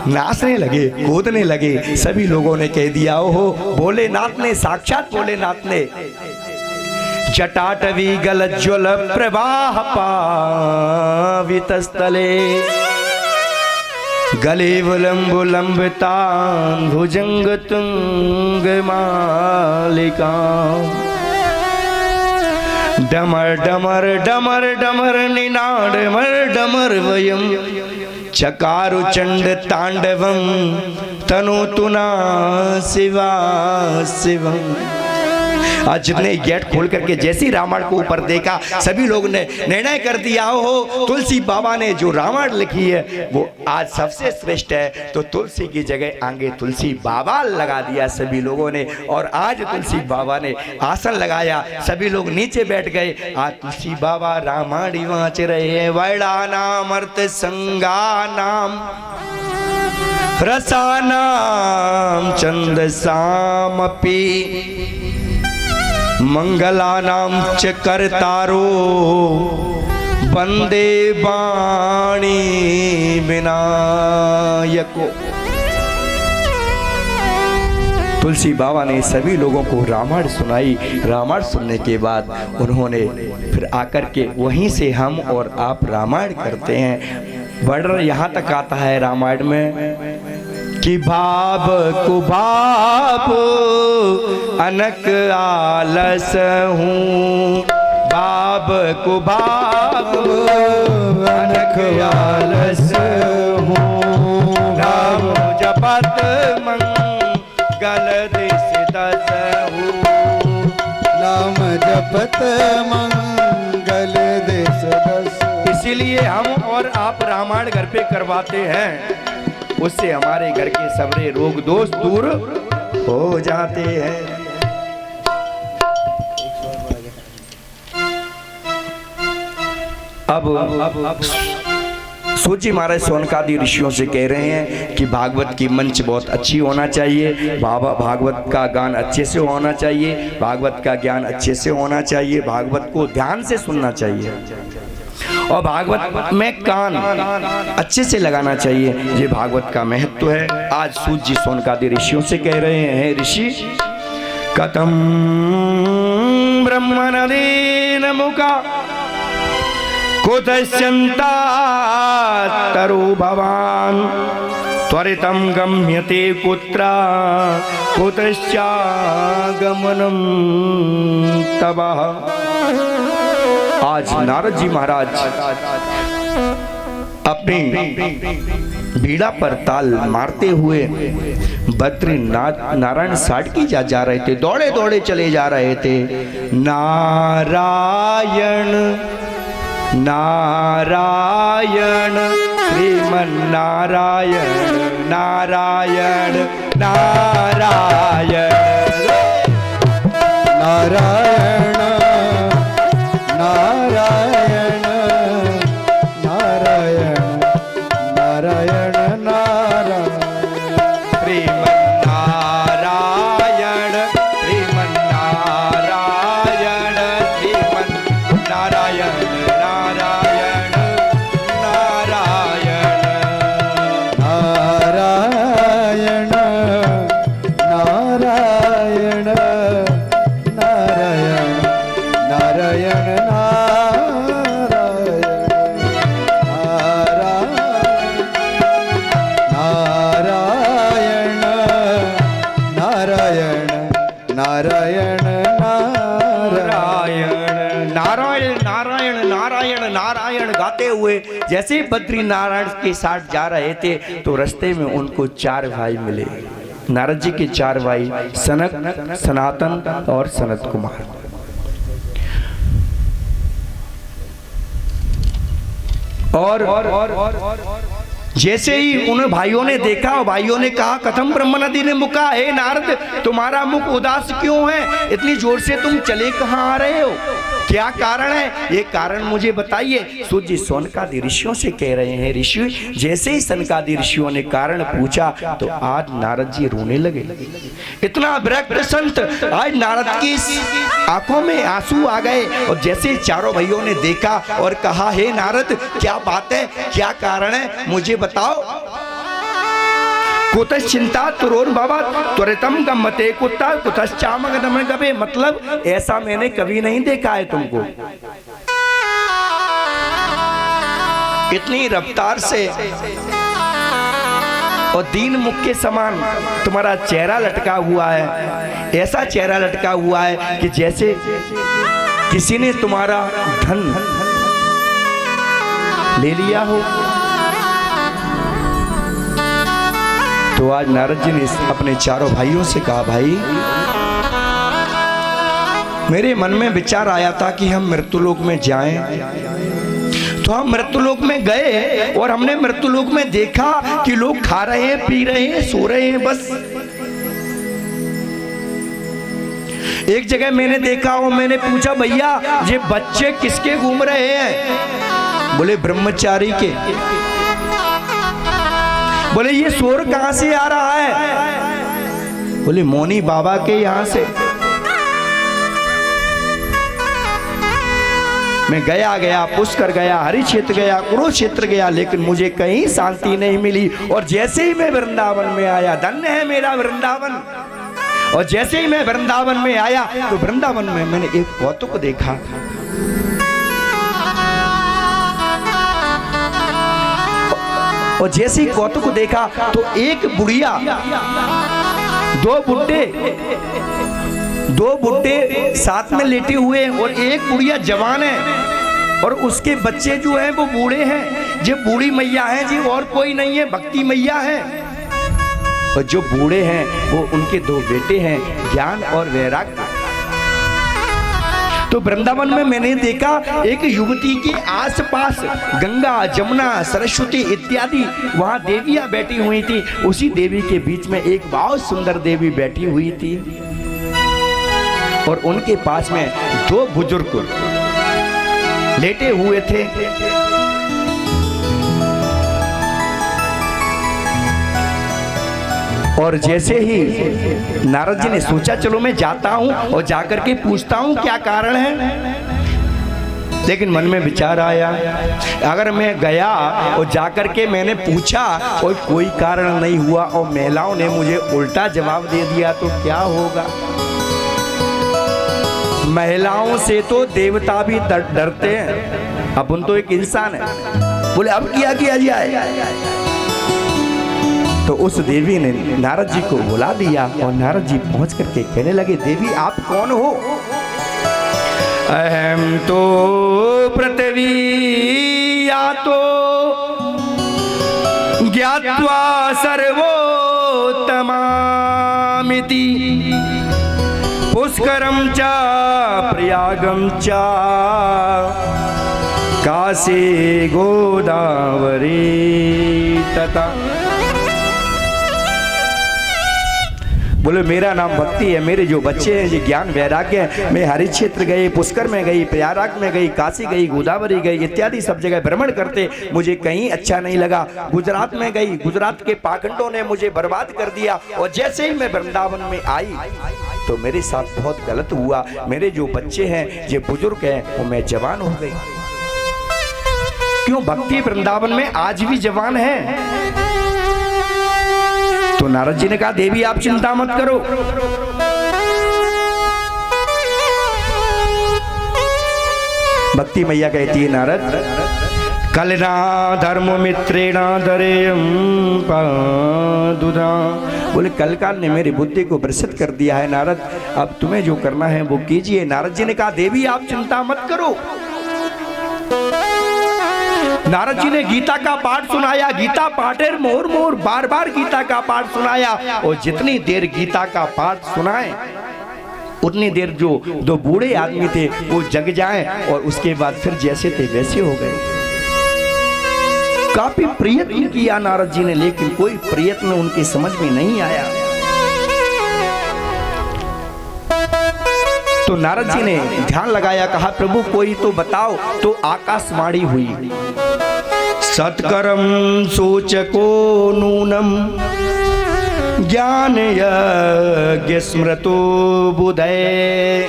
नाचने लगे, कूदने लगे। सभी लोगों ने कह दिया ओहो भोलेनाथ ने, साक्षात भोलेनाथ ने जटाटवी गलज्ज्वल प्रवाह पावितस्थले गले विलंबुलंबितां भुजंग तुंग मालिका डमर डमर डमर डमर निनाद मर डमर वयम चकारु चंड तांडवम तनुतुना शिवा शिवम। आज जितने गेट खोल करके जैसे ही रामायण को ऊपर देखा सभी लोग ने निर्णय कर दिया हो तुलसी बाबा ने जो रामायण लिखी है वो आज सबसे श्रेष्ठ है। तो तुलसी की जगह आगे तुलसी बाबा लगा दिया सभी लोगों ने। और आज तुलसी बाबा ने आसन लगाया, सभी लोग नीचे बैठ गए। आज तुलसी बाबा रामायण वांच रहे हैं। वैड़ा नाम अर्थ संगा नाम रसानाम चंद सामपि मंगलानाम च करतारो वंदे वाणी विनायको। तुलसी बाबा ने सभी लोगों को रामायण सुनाई। रामायण सुनने के बाद उन्होंने फिर आकर के वहीं से हम और आप रामायण करते हैं। वर्णन यहाँ तक आता है रामायण में कि भाव कुभाव अनक आलस हूँ। भाव कुभाव अनक आलस हूँ। राम जपत मंगल देश दस हूँ। नाम जपत मंगल देश दस। इसीलिए हम और आप रामायण घर पे करवाते हैं। उससे हमारे घर के सारे रोग दोष दूर हो जाते हैं। अब सूजी महाराज सोनकादि ऋषियों से कह रहे हैं कि भागवत की मंच बहुत अच्छी होना चाहिए। भागवत का गान अच्छे से होना चाहिए। भागवत का ज्ञान अच्छे से होना चाहिए। भागवत को ध्यान से सुनना चाहिए और भागवत में कान अच्छे से लगाना चाहिए। ये भागवत का महत्व है। आज सूत जी सोनकादि ऋषियों से कह रहे हैं ऋषि कथम ब्रह्मणदेन मुखा कुतश्चन्ता तरो भवान त्वरितं गम्यते कुत्र कुतश्चागमनं तवः। आज नारद जी महाराज अपनी बीड़ा पर ताल मारते हुए बद्रीनाथ नारायण साट की जा रहे थे। दौड़े दौड़े चले जा रहे थे। नारायण नारायण श्रीमन नारायण नारायण नारायण नारायण नारायण नारायण नारायण नारायण श्रीमन्नारायण श्रीमन्नारायण श्रीमन्नारायण नारायण नारायण नारायण नारायण नारायण नारायण। नारायण नारायण नारायण नारायण गाते हुए जैसे बद्री नारायण के साथ जा रहे थे तो रास्ते में उनको 4 भाई मिले। नारद जी के 4 भाई, सनक, सनातन और सनत कुमार। और जैसे ही उन भाइयों ने देखा, भाइयों ने कहा कथम ब्रह्म नदी ने मुका, हे नारद तुम्हारा मुख उदास क्यों है, इतनी जोर से तुम चले कहाँ आ रहे हो, क्या कारण है, ये कारण मुझे बताइए। सूर्य सनकादि ऋषियों से कह रहे हैं। ऋषि जैसे ही सनकादि ऋषियों ने कारण पूछा तो आज नारद जी रोने लगे। इतना विरक्त संत, आज नारद की आंखों में आंसू आ गए। और जैसे चारों भाइयों ने देखा और कहा हे नारद क्या बात है, क्या कारण है, मुझे बताओ। कुतः चिंता तुरोन बाबा त्वरितम गम्मते कुत्ता कुतश्चामगदम गबे, मतलब ऐसा मैंने कभी नहीं देखा है तुमको। इतनी रफ्तार से और दीन मुख के समान तुम्हारा चेहरा लटका हुआ है, ऐसा चेहरा लटका हुआ है कि जैसे किसी ने तुम्हारा धन ले लिया हो। तो आज नारद जी ने अपने चारों भाइयों से कहा, भाई मेरे मन में विचार आया था कि हम मृत्युलोक में जाएं, तो हम मृत्युलोक में गए और हमने मृत्युलोक में देखा कि लोग खा रहे हैं, पी रहे हैं, सो रहे हैं। बस एक जगह मैंने देखा और मैंने पूछा भैया ये बच्चे किसके घूम रहे हैं, बोले ब्रह्मचारी के। बोले ये शोर कहां से आ रहा है, बोले मौनी बाबा के यहां से। मैं गया पुष्कर गया, हरिक्षेत्र गया, कुरुक्षेत्र गया, लेकिन मुझे कहीं शांति नहीं मिली। और जैसे ही मैं वृंदावन में आया, धन्य है मेरा वृंदावन, और जैसे ही मैं वृंदावन में आया तो वृंदावन में मैंने एक कौतुक देखा। और जैसे ही कौतुक देखा तो एक बुढ़िया, दो बुड्ढे साथ में लेटे हुए और एक बुढ़िया जवान है और उसके बच्चे जो हैं वो बूढ़े हैं। जो बूढ़ी मैया है जी और कोई नहीं है, भक्ति मैया है। और जो बूढ़े हैं वो उनके 2 बेटे हैं, ज्ञान और वैराग्य। तो वृंदावन में मैंने देखा एक युवती के आसपास गंगा, जमुना, सरस्वती इत्यादि वहां देवियां बैठी हुई थी। उसी देवी के बीच में एक बहुत सुंदर देवी बैठी हुई थी और उनके पास में 2 बुजुर्ग लेटे हुए थे। और जैसे ही नारद जी ने सोचा चलो मैं जाता हूं और जाकर के पूछता हूं क्या कारण है, लेकिन मन में विचार आया अगर मैं गया और जाकर के मैंने पूछा और कोई कारण नहीं हुआ और महिलाओं ने मुझे उल्टा जवाब दे दिया तो क्या होगा। महिलाओं से तो देवता भी डरते हैं, अपन तो एक इंसान है। बोले अब क्या किया जाए। तो उस देवी ने नारद जी को बुला दिया और नारद जी पहुंच करके कहने लगे, देवी आप कौन हो। अहम तो पृथ्वी या तो ज्ञात्वा सर्वोत्तमामिति पुष्करम च प्रयागम च काशी गोदावरी तथा। बोले मेरा नाम भक्ति है, मेरे जो बच्चे हैं ये ज्ञान वैराग्य है। मैं हरिक्षेत्र गई, पुष्कर में गई, प्रयागराज में गई, काशी गई, गोदावरी गई, इत्यादि सब जगह भ्रमण करते मुझे कहीं अच्छा नहीं लगा। गुजरात में गई, गुजरात के पाखंडों ने मुझे बर्बाद कर दिया और जैसे ही मैं वृंदावन में आई तो मेरे साथ बहुत गलत हुआ। मेरे जो बच्चे हैं ये बुजुर्ग हैं और मैं जवान हो गई। क्यों भक्ति वृंदावन में आज भी जवान है। तो नारद जी ने कहा देवी आप चिंता मत करो, भक्ति मैया कहती है नारद कलना धर्म मित्रेणा धरेयम पादुदा। बोले कल काल ने मेरी बुद्धि को भ्रष्ट कर दिया है नारद, अब तुम्हें जो करना है वो कीजिए। नारद जी ने कहा देवी आप चिंता मत करो। नारद जी ने गीता का पाठ सुनाया, गीता पाठेर मोर मोर, बार बार गीता का पाठ सुनाया। और जितनी देर गीता का पाठ सुनाए उतनी देर जो दो बूढ़े आदमी थे वो जग जाएं और उसके बाद फिर जैसे थे वैसे हो गए। काफी प्रयत्न किया नारद जी ने, लेकिन कोई प्रयत्न उनकी समझ में नहीं आया। तो नारद जी ने ध्यान लगाया, कहा प्रभु कोई तो बताओ। तो आकाशवाणी हुई, सत्कर्म सूचको नूनम ज्ञान यज्ञ स्मृतो बुधे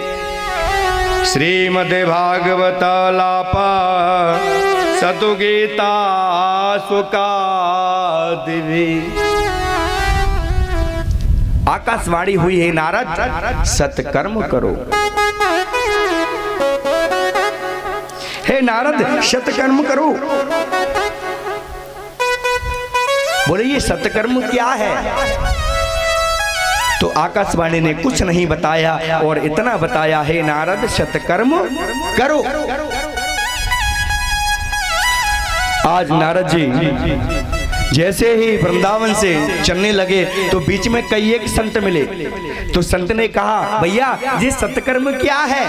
श्रीमद्भागवतालापा सतुगीता सुकादिवी। आकाशवाणी हुई है नारद सत्कर्म करो। हे नारद सत्कर्म करो। बोले ये सत्कर्म क्या है? तो आकाशवाणी ने कुछ नहीं बताया और इतना बताया, हे नारद सत्कर्म करो। आज नारद जी जैसे ही वृंदावन से चलने लगे तो बीच में कई एक संत मिले। तो संत ने कहा भैया ये सत्कर्म क्या है?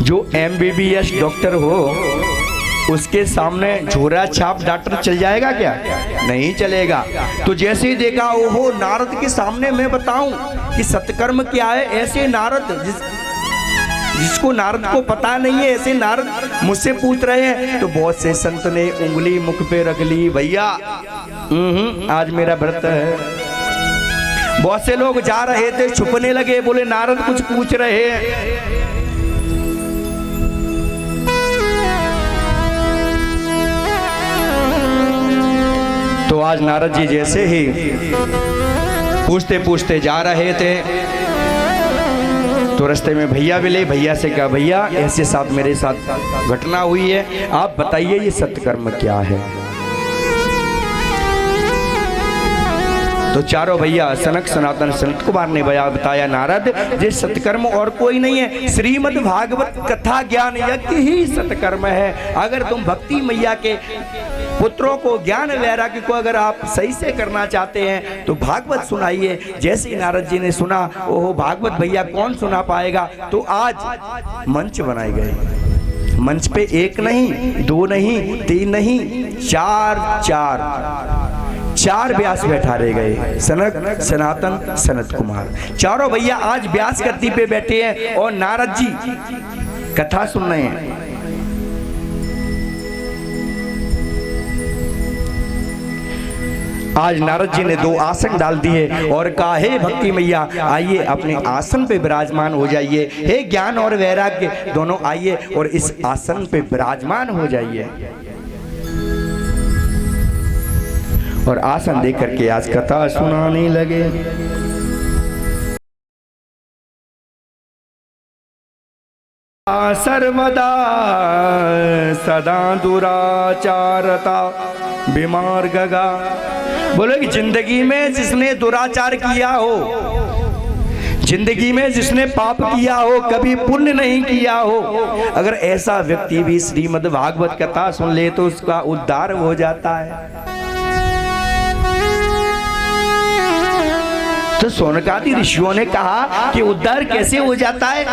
जो MBBS डॉक्टर हो उसके सामने झोरा छाप डॉक्टर चल जाएगा क्या? नहीं चलेगा। तो जैसे ही देखा ओहो नारद के सामने मैं बताऊं कि सत्कर्म क्या है, ऐसे नारद जिसको नारद को पता नहीं है ऐसे नारद मुझसे पूछ रहे हैं। तो बहुत से संत ने उंगली मुख पे रख ली, भैया आज मेरा व्रत है। बहुत से लोग जा रहे थे छुपने लगे, बोले नारद कुछ पूछ रहे हैं। तो आज नारद जी जैसे ही पूछते पूछते जा रहे थे तो रास्ते में भैया मिले। भैया से कहा भैया ऐसे साथ मेरे साथ घटना हुई है, आप बताइए ये सत्कर्म क्या है? तो चारों भैया सनक सनातन सनत कुमार ने बताया नारद ये सत्कर्म और कोई नहीं है, श्रीमद् भागवत कथा ज्ञान यज्ञ ही सत्कर्म है। अगर तुम भक्ति मैया के पुत्रों को ज्ञान वैराग्य को अगर आप सही से करना चाहते हैं तो भागवत सुनाइए। जैसे ही नारद जी ने सुना ओहो भागवत भैया कौन सुना पाएगा, तो आज मंच बनाए गए। मंच पे एक नहीं दो नहीं तीन नहीं चार व्यास बैठा रह गए, सनक सनातन सनत कुमार। चारों भैया आज व्यास गद्दी पे बैठे हैं और नारद जी कथा सुन रहे हैं। आज नारद जी ने 2 आसन डाल दिए और कहा हे भक्ति मैया आइए अपने आसन पे विराजमान हो जाइए। हे ज्ञान और वैराग्य दोनों आइए और इस आसन पे विराजमान हो जाइए। और आसन देख करके आज कथा सुनाने लगे। सर्वदा सदा दुराचारता बीमार गगा। बोले कि जिंदगी में जिसने दुराचार किया हो, जिंदगी में जिसने पाप किया हो, कभी पुण्य नहीं किया हो, अगर ऐसा व्यक्ति भी श्रीमद् भागवत कथा सुन ले तो उसका उद्धार हो जाता है। तो सोनकादि ऋषियों ने कहा कि उद्धार कैसे हो जाता है?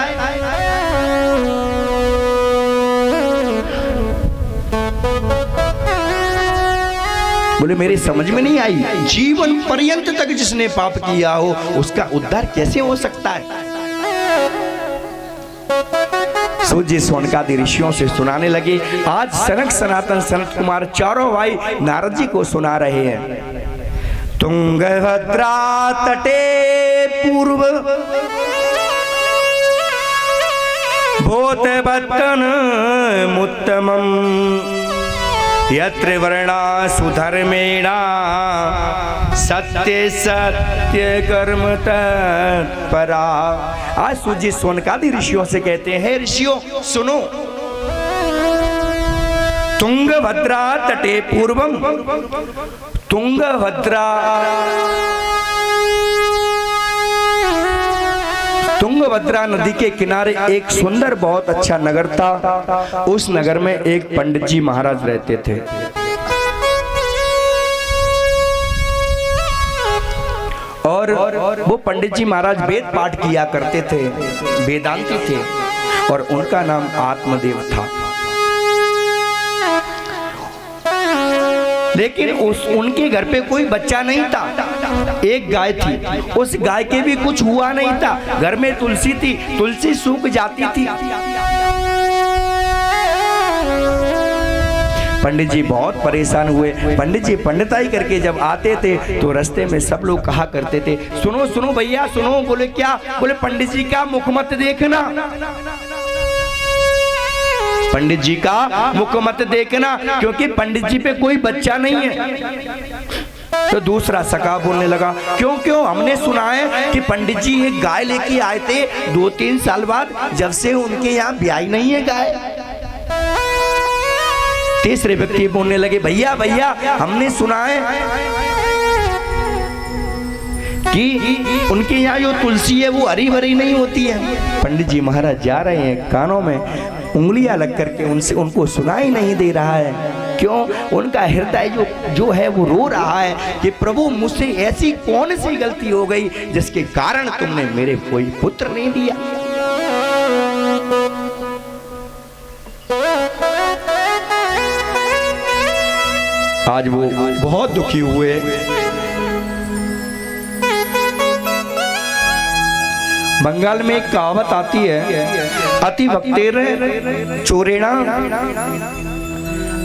बोले मेरी समझ में नहीं आई। जीवन पर्यंत तक जिसने पाप किया हो उसका उद्धार कैसे हो सकता है? सूजी सोनकादि ऋषियों से सुनाने लगे। आज सनक सनातन सनत कुमार चारों भाई नारद जी को सुना रहे हैं। तुंगभद्रा तटे पूर्व भूतबत्तन मुत्तमम यत्र वर्णा सुधर्मेणा सत्य सत्य कर्म तत्परा। आज सूजी सोनकादि ऋषियों से कहते हैं हे ऋषियों सुनो, तुंगभद्रा तटे पूर्वम, तुंगभद्रा नदी के किनारे एक सुंदर बहुत अच्छा नगर था। उस नगर में एक पंडित जी महाराज रहते थे। और वो पंडित जी महाराज वेद पाठ किया करते थे, वेदांती थे, और उनका नाम आत्मदेव था। लेकिन उनके घर पे कोई बच्चा नहीं था। एक गाय थी, उस गाय के भी कुछ हुआ नहीं था। घर में तुलसी थी, तुलसी सूख जाती थी। पंडित जी बहुत परेशान हुए। पंडित जी पंडिताई करके जब आते थे तो रास्ते में सब लोग कहा करते थे, सुनो सुनो भैया सुनो। बोले क्या? बोले पंडित जी का मुख मत देखना, पंडित जी का मुख मत देखना, क्योंकि पंडित जी पे कोई बच्चा नहीं है। तो दूसरा सखा बोलने लगा, क्यों क्यों? हमने सुना है कि पंडित जी एक गाय लेके आए थे 2-3 साल बाद, जब से उनके यहाँ ब्याई नहीं है गाय। तीसरे व्यक्ति बोलने लगे, भैया भैया हमने सुना है कि उनके यहाँ जो तुलसी है वो हरी भरी नहीं होती है। पंडित जी महाराज जा रहे हैं, कानों में उंगलियां लग करके उनको सुनाई नहीं दे रहा है। क्यों? उनका हृदय जो है वो रो रहा है कि प्रभु मुझसे ऐसी कौन सी गलती हो गई जिसके कारण तुमने मेरे कोई पुत्र नहीं दिया। आज वो बहुत दुखी हुए। बंगाल में एक कहावत आती है, अति भक्तेर चोरेणा।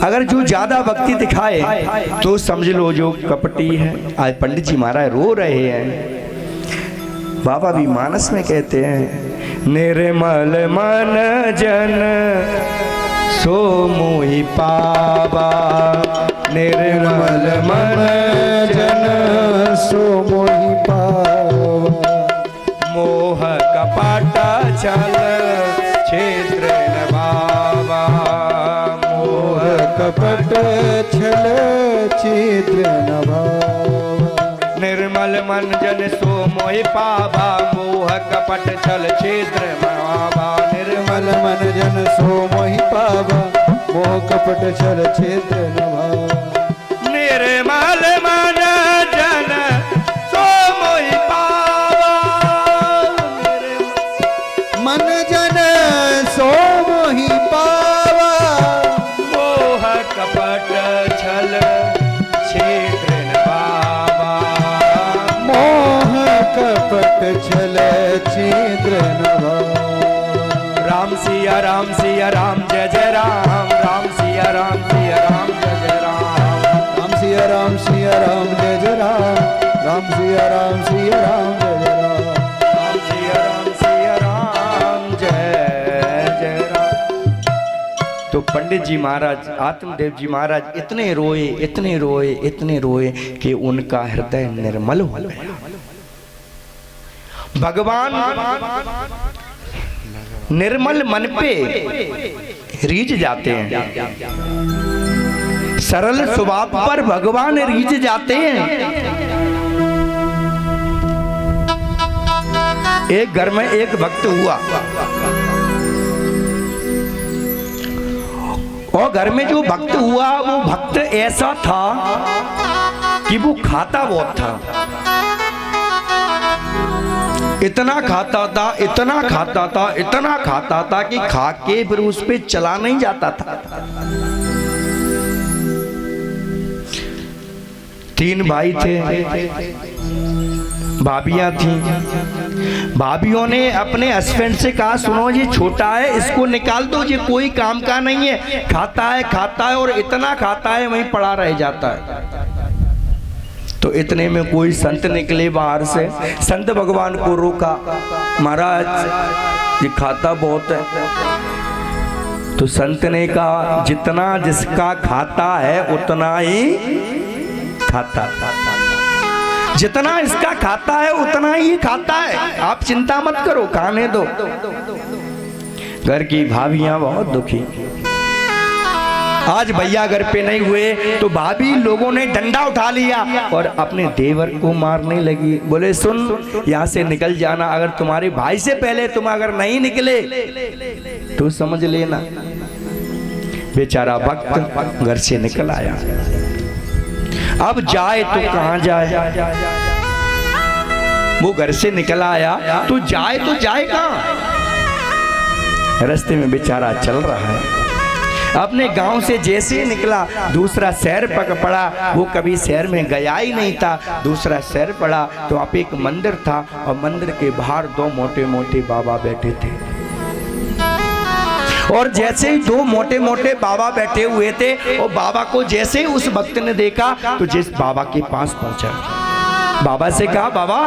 अगर जो ज्यादा भक्ति दिखाए तो समझ लो जो कपटी है। आज पंडित जी महाराज रो रहे हैं। बाबा भी मानस में कहते हैं, निर्मल मन जन सो मोहि पावा, निर्मल मन जन सो मोहि पावा, मोह कपट छल क्षेत्र नभावा, मोह कपट छल क्षेत्र नभावा, निर्मल मन जन सो मोहि पावा, मोह कपट छल क्षेत्र नभावा, निर्मल मन जन सो मोहि पावा, मोह कपट छल क्षेत्र नभावा, निर्मल मन जन सो मोहि पावा, मन जन सो मोहि पावा, मोह कपट छल क्षेत्र नभावा, मोह कपट छल क्षेत्र नभावा। राम सिया राम सिया राम जय जय राम, राम सिया राम सिया राम जय जय राम, राम सिया राम सिया राम जय जय राम, राम सिया राम सिया राम जय जय राम, राम सिया राम सिया राम जय जय राम। तो पंडित जी महाराज, आत्मदेव जी महाराज इतने रोए इतने रोए इतने रोए कि उनका हृदय निर्मल हो गया। भगवान निर्मल मन पे रीझ जाते हैं, सरल स्वभाव पर भगवान रीझ जाते हैं। एक घर में एक भक्त हुआ, और घर में जो भक्त हुआ वो भक्त ऐसा था कि वो खाता बहुत था, इतना खाता था इतना खाता था इतना खाता था कि खा के फिर उस पे चला नहीं जाता था। 3 भाई थे, भाभियां थी। भाभियों ने अपने हस्बैंड से कहा, सुनो ये छोटा है इसको निकाल दो, ये कोई काम का नहीं है, खाता है और इतना खाता है वहीं पड़ा रह जाता है। तो इतने में कोई संत निकले बाहर से, संत भगवान को रोका, महाराज ये खाता बहुत है। तो संत ने कहा, जितना जिसका खाता है उतना ही खाता, जितना इसका खाता है उतना ही खाता है, आप चिंता मत करो, खाने दो। घर की भाभियां बहुत दुखी। आज भैया घर पे नहीं हुए तो भाभी लोगों ने डंडा उठा लिया और अपने देवर को मारने लगी। बोले सुन, यहाँ से निकल जाना, अगर तुम्हारे भाई से पहले तुम अगर नहीं निकले तो समझ लेना। बेचारा भक्त घर से निकल आया। अब जाए तो कहां जाए? वो घर से निकल आया तो जाए कहां? रास्ते में बेचारा चल रहा है। अपने गांव से जैसे निकला दूसरा शहर पड़ा। वो कभी शहर में गया ही नहीं था। दूसरा शहर पड़ा तो वहाँ पे एक मंदिर था और मंदिर के बाहर दो मोटे मोटे बाबा बैठे थे। और जैसे ही दो मोटे मोटे बाबा बैठे हुए थे और बाबा को जैसे ही उस भक्त ने देखा तो जिस बाबा के पास पहुंचा, बाबा से कहा, बाबा,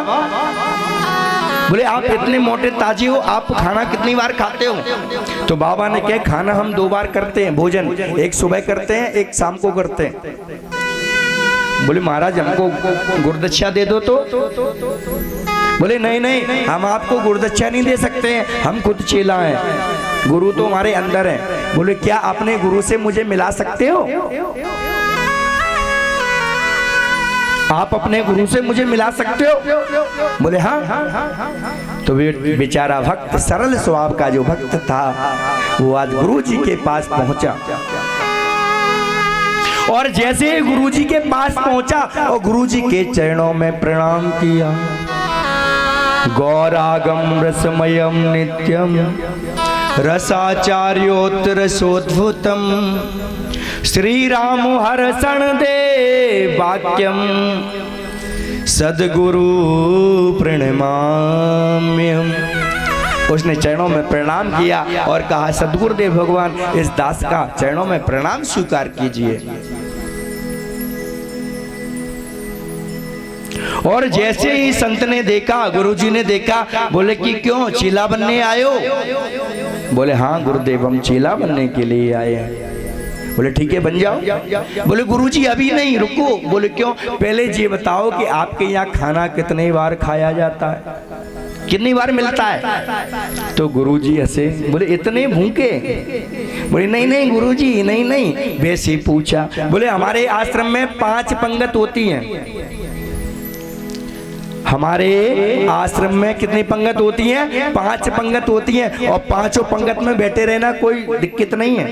बोले आप इतने मोटे ताजे हो, आप खाना कितनी बार खाते हो? तो बाबा ने कहा, खाना हम 2 बार करते हैं भोजन, एक सुबह करते हैं, एक शाम को करते हैं। बोले महाराज हमको गुरुदक्षा दे दो तो? बोले नहीं, हम आपको गुरुदक्षा नहीं दे सकते हैं, हम खुद चेला हैं, गुरु तो हमारे अंदर है। बोले क्या अपने गुरु से मुझे मिला सकते हो? आप अपने गुरु से मुझे मिला सकते हो? बोले हाँ। तो बेचारा भक्त, सरल स्वभाव का जो भक्त था, वो आज गुरु जी के पास पहुंचा। और जैसे ही गुरु जी के पास पहुंचा और गुरु जी के चरणों में प्रणाम किया। गौरागम रसमयम नित्यम रसाचार्योत्तर सोद्भुतम श्री राम हर्षण दे वाक्यम सदगुरु प्रणमाम्यम। उसने चरणों में प्रणाम किया और कहा, सदगुरुदेव भगवान, इस दास का चरणों में प्रणाम स्वीकार कीजिए। और जैसे ही संत ने देखा, गुरुजी ने देखा, बोले कि क्यों चीला बनने आए हो? बोले हाँ गुरुदेव, हम चीला बनने के लिए आए हैं। बोले ठीक है बन जाओ। बोले गुरुजी अभी नहीं, रुको। बोले क्यों? पहले ये बताओ कि आपके यहाँ खाना कितने बार खाया जाता है, कितनी बार मिलता है? तो गुरुजी हंसे, बोले इतने भूखे? बोले नहीं गुरुजी, नहीं। वैसे पूछा। बोले हमारे आश्रम में 5 पंगत होती हैं। हमारे आश्रम में कितनी पंगत होती हैं? 5 पंगत होती हैं और 5 पंगत में बैठे रहना कोई दिक्कत नहीं है।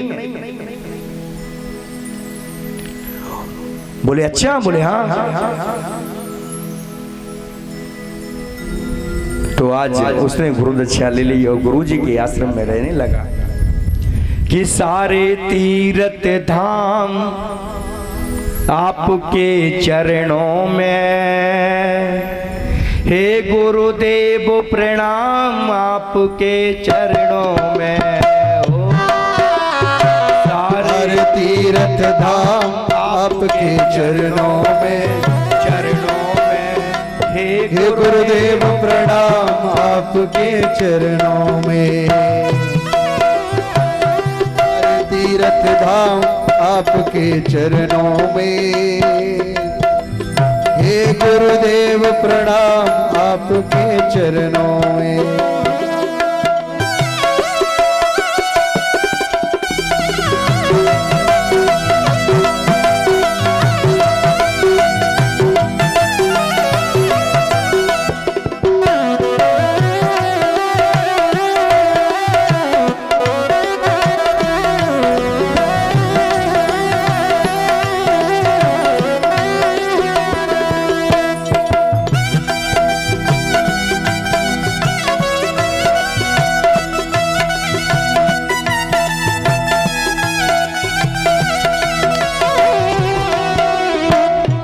बोले अच्छा? बोले हाँ। तो आज उसने गुरुदक्षा ले ली और गुरुजी के आश्रम में रहने लगा। कि सारे तीर्थ धाम आपके चरणों में, हे गुरुदेव प्रणाम आपके चरणों में। हो सारे तीर्थ धाम आपके चरणों में, हे गुरुदेव प्रणाम आपके चरणों में। सारे तीर्थ धाम आपके चरणों में, हे गुरुदेव प्रणाम आपके चरणों में।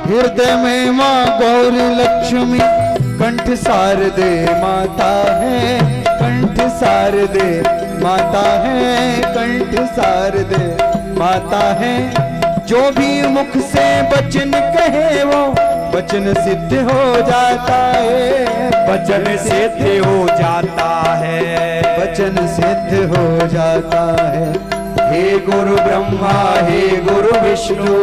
हृदय में माँ गौरी लक्ष्मी कंठ शारदे माता है, कंठ शारदे माता है, कंठ शारदे माता है। जो भी मुख से वचन कहे वो वचन सिद्ध हो जाता है, वचन सिद्ध हो जाता है, वचन सिद्ध हो जाता है। हे गुरु ब्रह्मा हे गुरु विष्णु,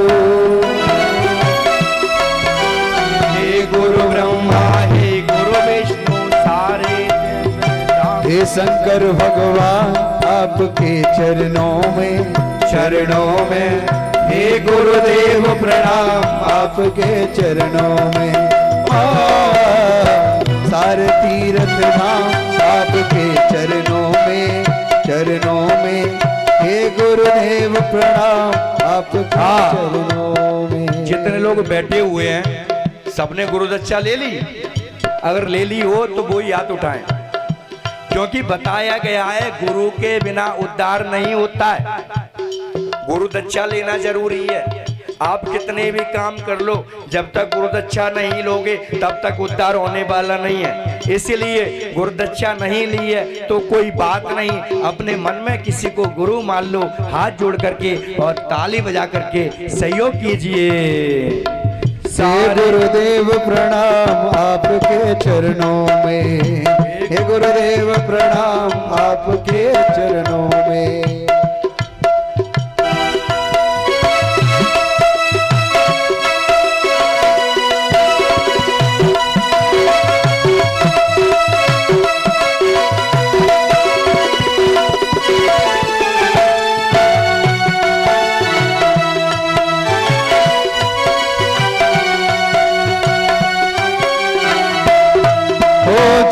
गुरु ब्रह्मा हे गुरु विष्णु सारे। हे शंकर भगवान आपके चरणों में, चरणों में, हे गुरुदेव प्रणाम आपके चरणों में। सारे तीर्थ धाम आपके चरणों में, चरणों में, हे गुरुदेव प्रणाम आपके चरणों में। जितने लोग बैठे हुए हैं सबने गुरुदक्षा ले ली? अगर ले ली हो तो वो ही हाथ उठाएं, क्योंकि बताया गया है गुरु के बिना उद्धार नहीं होता है। गुरुदक्षा लेना जरूरी है। आप कितने भी काम कर लो, जब तक गुरुदक्षा नहीं लोगे तब तक उद्धार होने वाला नहीं है। इसलिए गुरुदक्षा नहीं ली है तो कोई बात नहीं, अपने मन में किसी को गुरु मान लो, हाथ जोड़ करके और ताली बजा करके सहयोग कीजिए। सारे गुरुदेव प्रणाम आपके चरणों में, हे गुरुदेव प्रणाम आपके चरणों में।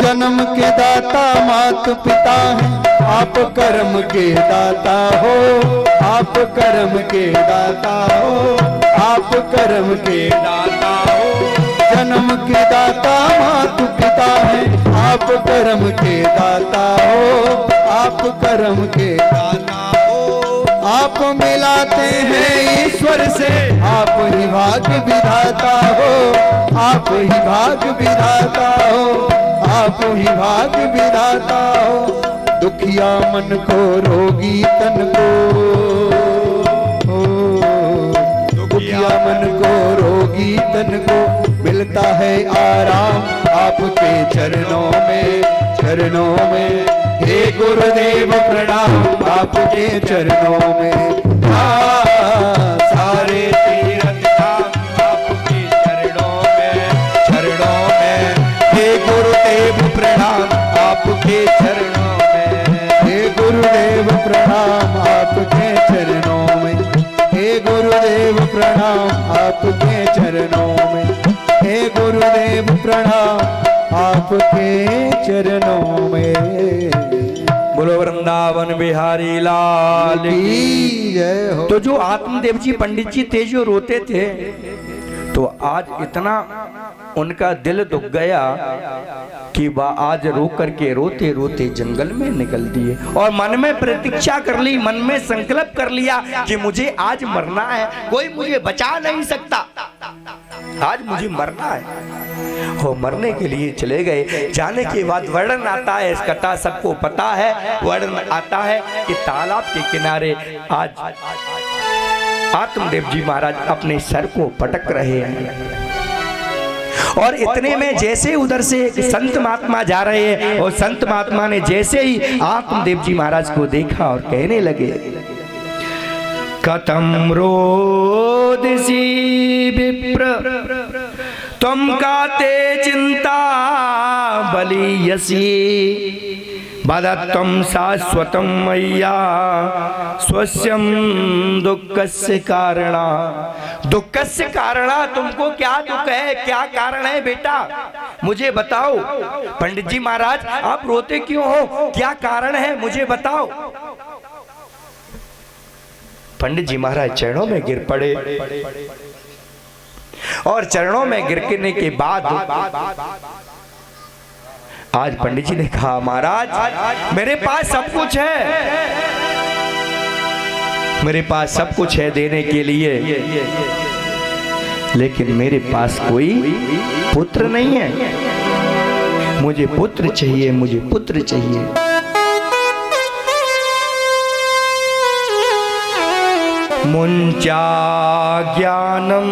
जन्म के दाता मात पिता हैं, आप कर्म के दाता हो, आप कर्म के दाता हो, आप कर्म के दाता हो। जन्म के दाता मात पिता हैं, आप कर्म के दाता हो, आप कर्म के दाता हो। आप मिलाते हैं ईश्वर से, आप ही भाग्य विधाता हो, आप ही भाग्य विधाता हो, आप ही भाग्य विधाता हो। दुखिया मन को रोगी तन को, दुखिया मन को रोगी तन को मिलता है आराम आपके चरणों में, चरणों में, हे गुरुदेव प्रणाम आपके चरणों में। सारे तीर्थ धाम आपके चरणों में, चरणों में, हे गुरुदेव प्रणाम आपके चरणों में, हे गुरुदेव प्रणाम आपके चरणों में, हे गुरुदेव प्रणाम आपके चरणों में, हे गुरुदेव प्रणाम आपके चरणों में। बोलो वृंदावन बिहारी लाल की जय हो। तो जो आत्मदेव जी पंडित जी थे जो रोते थे, तो आज इतना उनका दिल दुख गया कि वह आज रो करके रोते रोते जंगल में निकल दिए और मन में प्रतीक्षा कर ली, मन में संकल्प कर लिया कि मुझे आज मरना है, कोई मुझे बचा नहीं सकता, आज मुझे मरना है। वो मरने के लिए चले गए। जाने के बाद वर्णन आता है, इस कथा सबको पता है, वर्णन आता है कि तालाब के किनारे आज आत्मदेव जी महाराज अपने सर को पटक रहे हैं और इतने में जैसे उधर से एक संत महात्मा जा रहे हैं और संत महात्मा ने जैसे ही आत्मदेव जी महाराज को देखा और कहने लगे, कथम रोदसी विप्र तुम काते चिंता बलियसी बदत्वं शाश्वतं मय्या स्वस्यं दुःखस्य कारणा। दुःखस्य कारणा, तुमको क्या दुख है, क्या कारण है बेटा, मुझे बताओ। पंडित जी महाराज आप रोते क्यों हो, क्या कारण है मुझे बताओ। पंडित जी महाराज चरणों में गिर पड़े और चरणों में गिरने के बाद आज पंडित जी ने कहा, महाराज मेरे पास सब कुछ है, मेरे पास सब कुछ है देने के लिए, लेकिन मेरे पास कोई पुत्र नहीं है, मुझे पुत्र चाहिए, मुझे पुत्र चाहिए। मुंचा ज्ञानम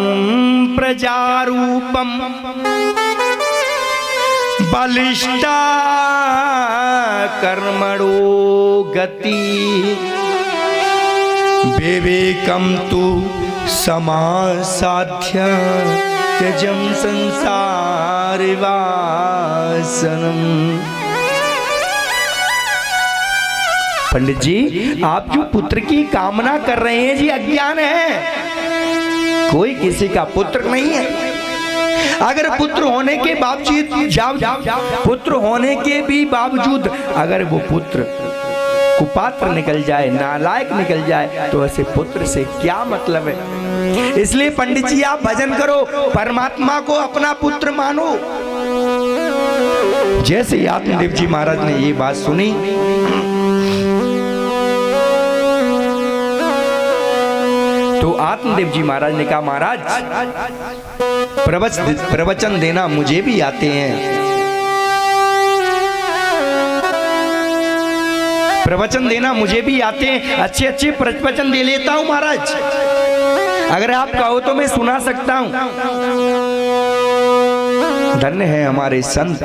प्रजारूपम बलिष्ठा कर्मणो गति विवेकम तु समासाध्य त्यजम संसार वासनम। पंडित जी, आप जो पुत्र की कामना कर रहे हैं जी अज्ञान है। कोई किसी का पुत्र नहीं है। अगर पुत्र होने के बावजूद अगर वो पुत्र कुपात्र निकल जाए, नालायक निकल जाए, तो ऐसे पुत्र से क्या मतलब है। इसलिए पंडित जी आप भजन करो, परमात्मा को अपना पुत्र मानो। जैसे आत्मदेव जी महाराज ने ये बात सुनी, तो आत्मदेव जी महाराज ने कहा, महाराज प्रवचन देना मुझे भी आते हैं, प्रवचन देना मुझे भी आते हैं, अच्छे अच्छे प्रवचन दे लेता हूं महाराज। अगर आप कहो तो मैं सुना सकता हूं। धन्य है हमारे संत।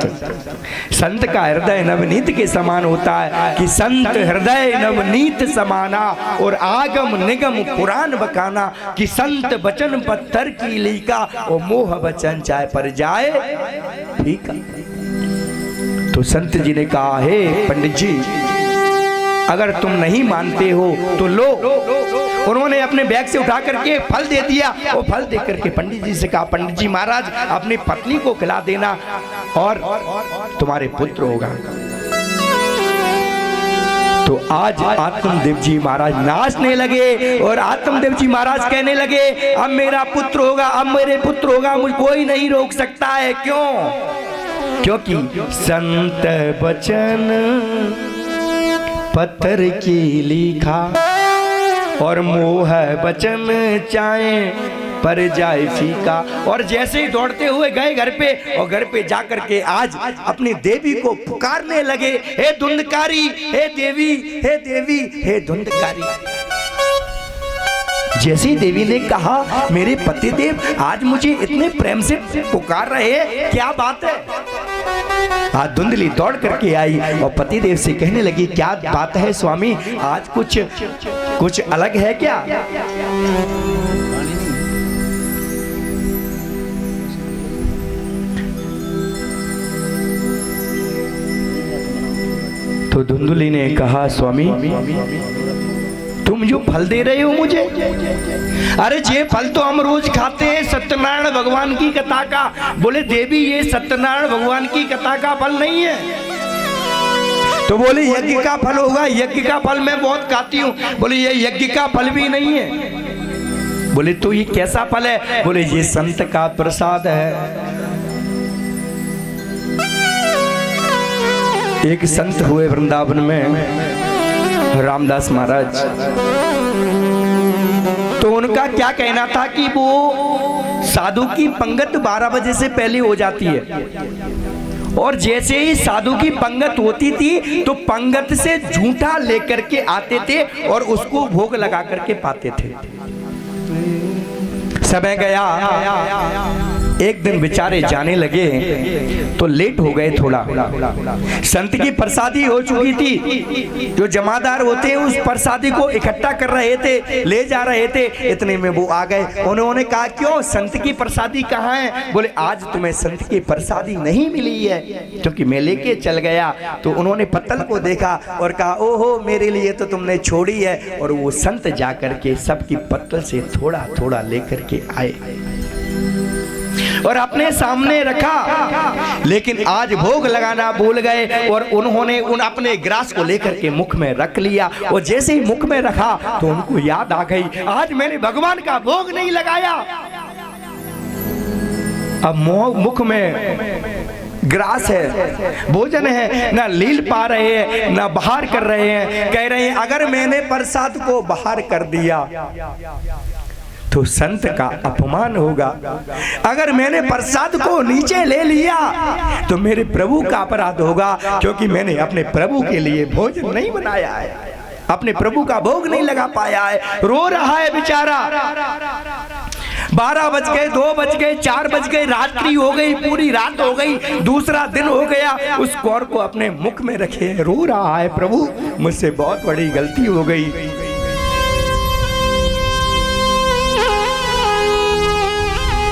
संत का हृदय नवनीत के समान होता है कि संत हृदय नवनीत समाना और आगम निगम पुराण बकाना, कि संत बचन पत्थर की लीका और मोह बचन चाहे पर जाए फीका। तो संत जी ने कहा, हे पंडित जी, अगर तुम नहीं मानते हो तो लो। उन्होंने अपने बैग से उठा करके फल दे दिया और फल दे करके पंडित जी से कहा, पंडित जी महाराज अपनी पत्नी को खिला देना और तुम्हारे पुत्र होगा। तो आज आत्मदेव जी महाराज नाचने लगे और आत्मदेव जी महाराज कहने लगे, अब मेरा पुत्र होगा, अब मेरे पुत्र होगा, मुझे कोई नहीं रोक सकता है। क्यों? क्योंकि संत बचन पत्थर की लिखा और मोह बचन चाहे पर जाए फीका। और जैसे ही दौड़ते हुए गए घर पे, और घर पे जाकर के आज अपनी देवी को पुकारने लगे, हे धुंधकारी, हे देवी, हे देवी, हे धुंधकारी। जैसे ही देवी ने कहा, मेरे पतिदेव आज मुझे इतने प्रेम से पुकार रहे हैं, क्या बात है? आज धुंधली दौड़ करके आई और पतिदेव से कहने लगी, क्या बात है स्वामी, आज कुछ अलग है क्या? तो धुंधली ने कहा, स्वामी तुम जो फल दे रहे हो मुझे, अरे ये फल तो हम रोज खाते हैं सत्यनारायण भगवान की कथा का। बोले देवी ये सत्यनारायण भगवान की कथा का फल नहीं है। तो बोले यज्ञ का फल होगा, यज्ञ का फल मैं बहुत खाती हूँ। बोले ये यज्ञ का फल भी नहीं है। बोले तो ये कैसा फल है? बोले ये संत का प्रसाद है। एक संत हुए वृंदावन में, रामदास महाराज। तो उनका क्या कहना था कि वो साधु की पंगत 12 बजे से पहले हो जाती है, और जैसे ही साधु की पंगत होती थी तो पंगत से झूठा लेकर के आते थे और उसको भोग लगा करके पाते थे। समय गया, एक दिन बेचारे जाने लगे तो लेट हो गए थोड़ा। संत की प्रसादी हो चुकी थी, जो जमादार होते हैं उस प्रसादी को इकट्ठा कर रहे थे, ले जा रहे थे। इतने में वो आ गए। उन्होंने कहा, क्यों संत की प्रसादी कहाँ है? बोले आज तुम्हें संत की प्रसादी नहीं मिली है, क्योंकि मैं लेके चल गया। तो उन्होंने पत्तल को देखा और कहा, ओहो मेरे लिए तो तुमने छोड़ी है। और वो संत जा करके सबकी पत्तल से थोड़ा थोड़ा लेकर के आए और अपने सामने रखा, लेकिन आज भोग लगाना भूल गए और उन्होंने अपने ग्रास को लेकर के मुख में रख लिया। और जैसे ही मुख में रखा तो उनको याद आ गई, आज मैंने भगवान का भोग नहीं लगाया। अब मुख में ग्रास है, भोजन है, ना लील पा रहे हैं, ना बाहर कर रहे हैं। कह रहे हैं अगर मैंने प्रसाद को बाहर कर दिया तो संत का अपमान होगा, अगर मैंने प्रसाद को नीचे ले लिया तो मेरे प्रभु का अपराध होगा, क्योंकि मैंने अपने प्रभु के लिए भोजन नहीं बनाया है, अपने प्रभु का भोग नहीं लगा पाया है। रो रहा है बेचारा। 12 बज गए, 2 बज गए, 4 बज गए, रात्रि हो गई, पूरी रात हो गई, दूसरा दिन हो गया। उस कौर को अपने मुख में रखे रो रहा है, प्रभु मुझसे बहुत बड़ी गलती हो गई।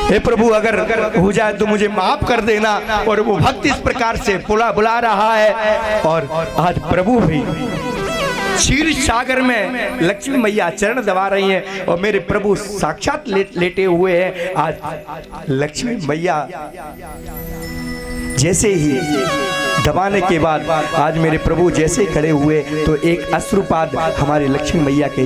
हे प्रभु अगर हो जाए तो मुझे माफ कर देना। और वो भक्त इस प्रकार से बुला रहा है। और आज प्रभु भी क्षीर सागर में लक्ष्मी मैया चरण दबा रही हैं और मेरे प्रभु साक्षात लेटे हुए हैं। आज लक्ष्मी मैया जैसे ही दबाने के बाद आज मेरे प्रभु जैसे खड़े हुए तो एक अश्रुपात हमारी लक्ष्मी मैया के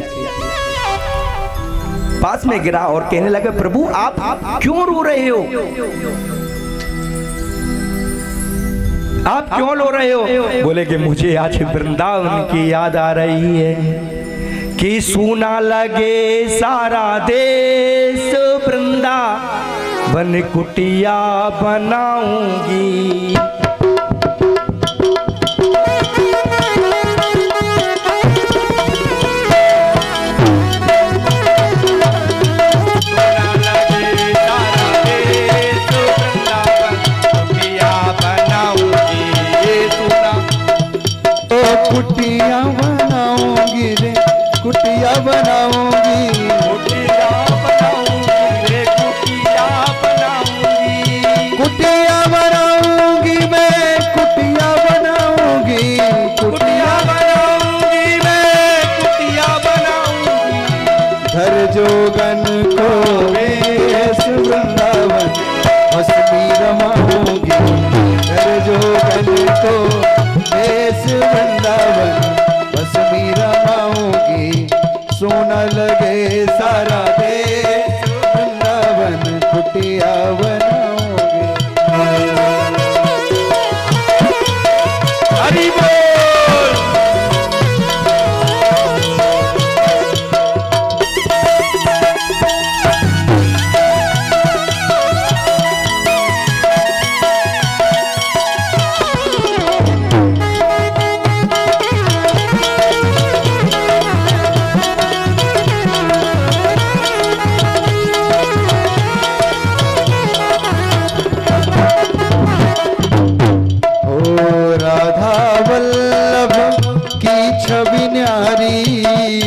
पास में गिरा और कहने लगा, प्रभु आप क्यों रो रहे हो? आप क्यों रो रहे हो? बोले कि मुझे आज वृंदावन की याद आ रही है कि सूना लगे सारा देश, वृंदावन कुटिया बनाऊंगी। कुटिया बनाऊंगी रे, कुटिया बनाऊंगी, कुटिया बनाऊंगी रे, कुटिया बनाऊंगी, कुटिया बनाऊंगी मैं, कुटिया बनाऊंगी, कुटिया बनाऊंगी मैं, कुटिया बनाऊंगी। धर जोगन को वेश वृंदावन मस्ती रमाऊंगी, धर जोगन को वेश वृंदावन मस्ती रमाऊंगी। सोना लगे सारा देश, वृंदावन कुटिया बनाऊंगी। हरि बोल। छवि न्यारी,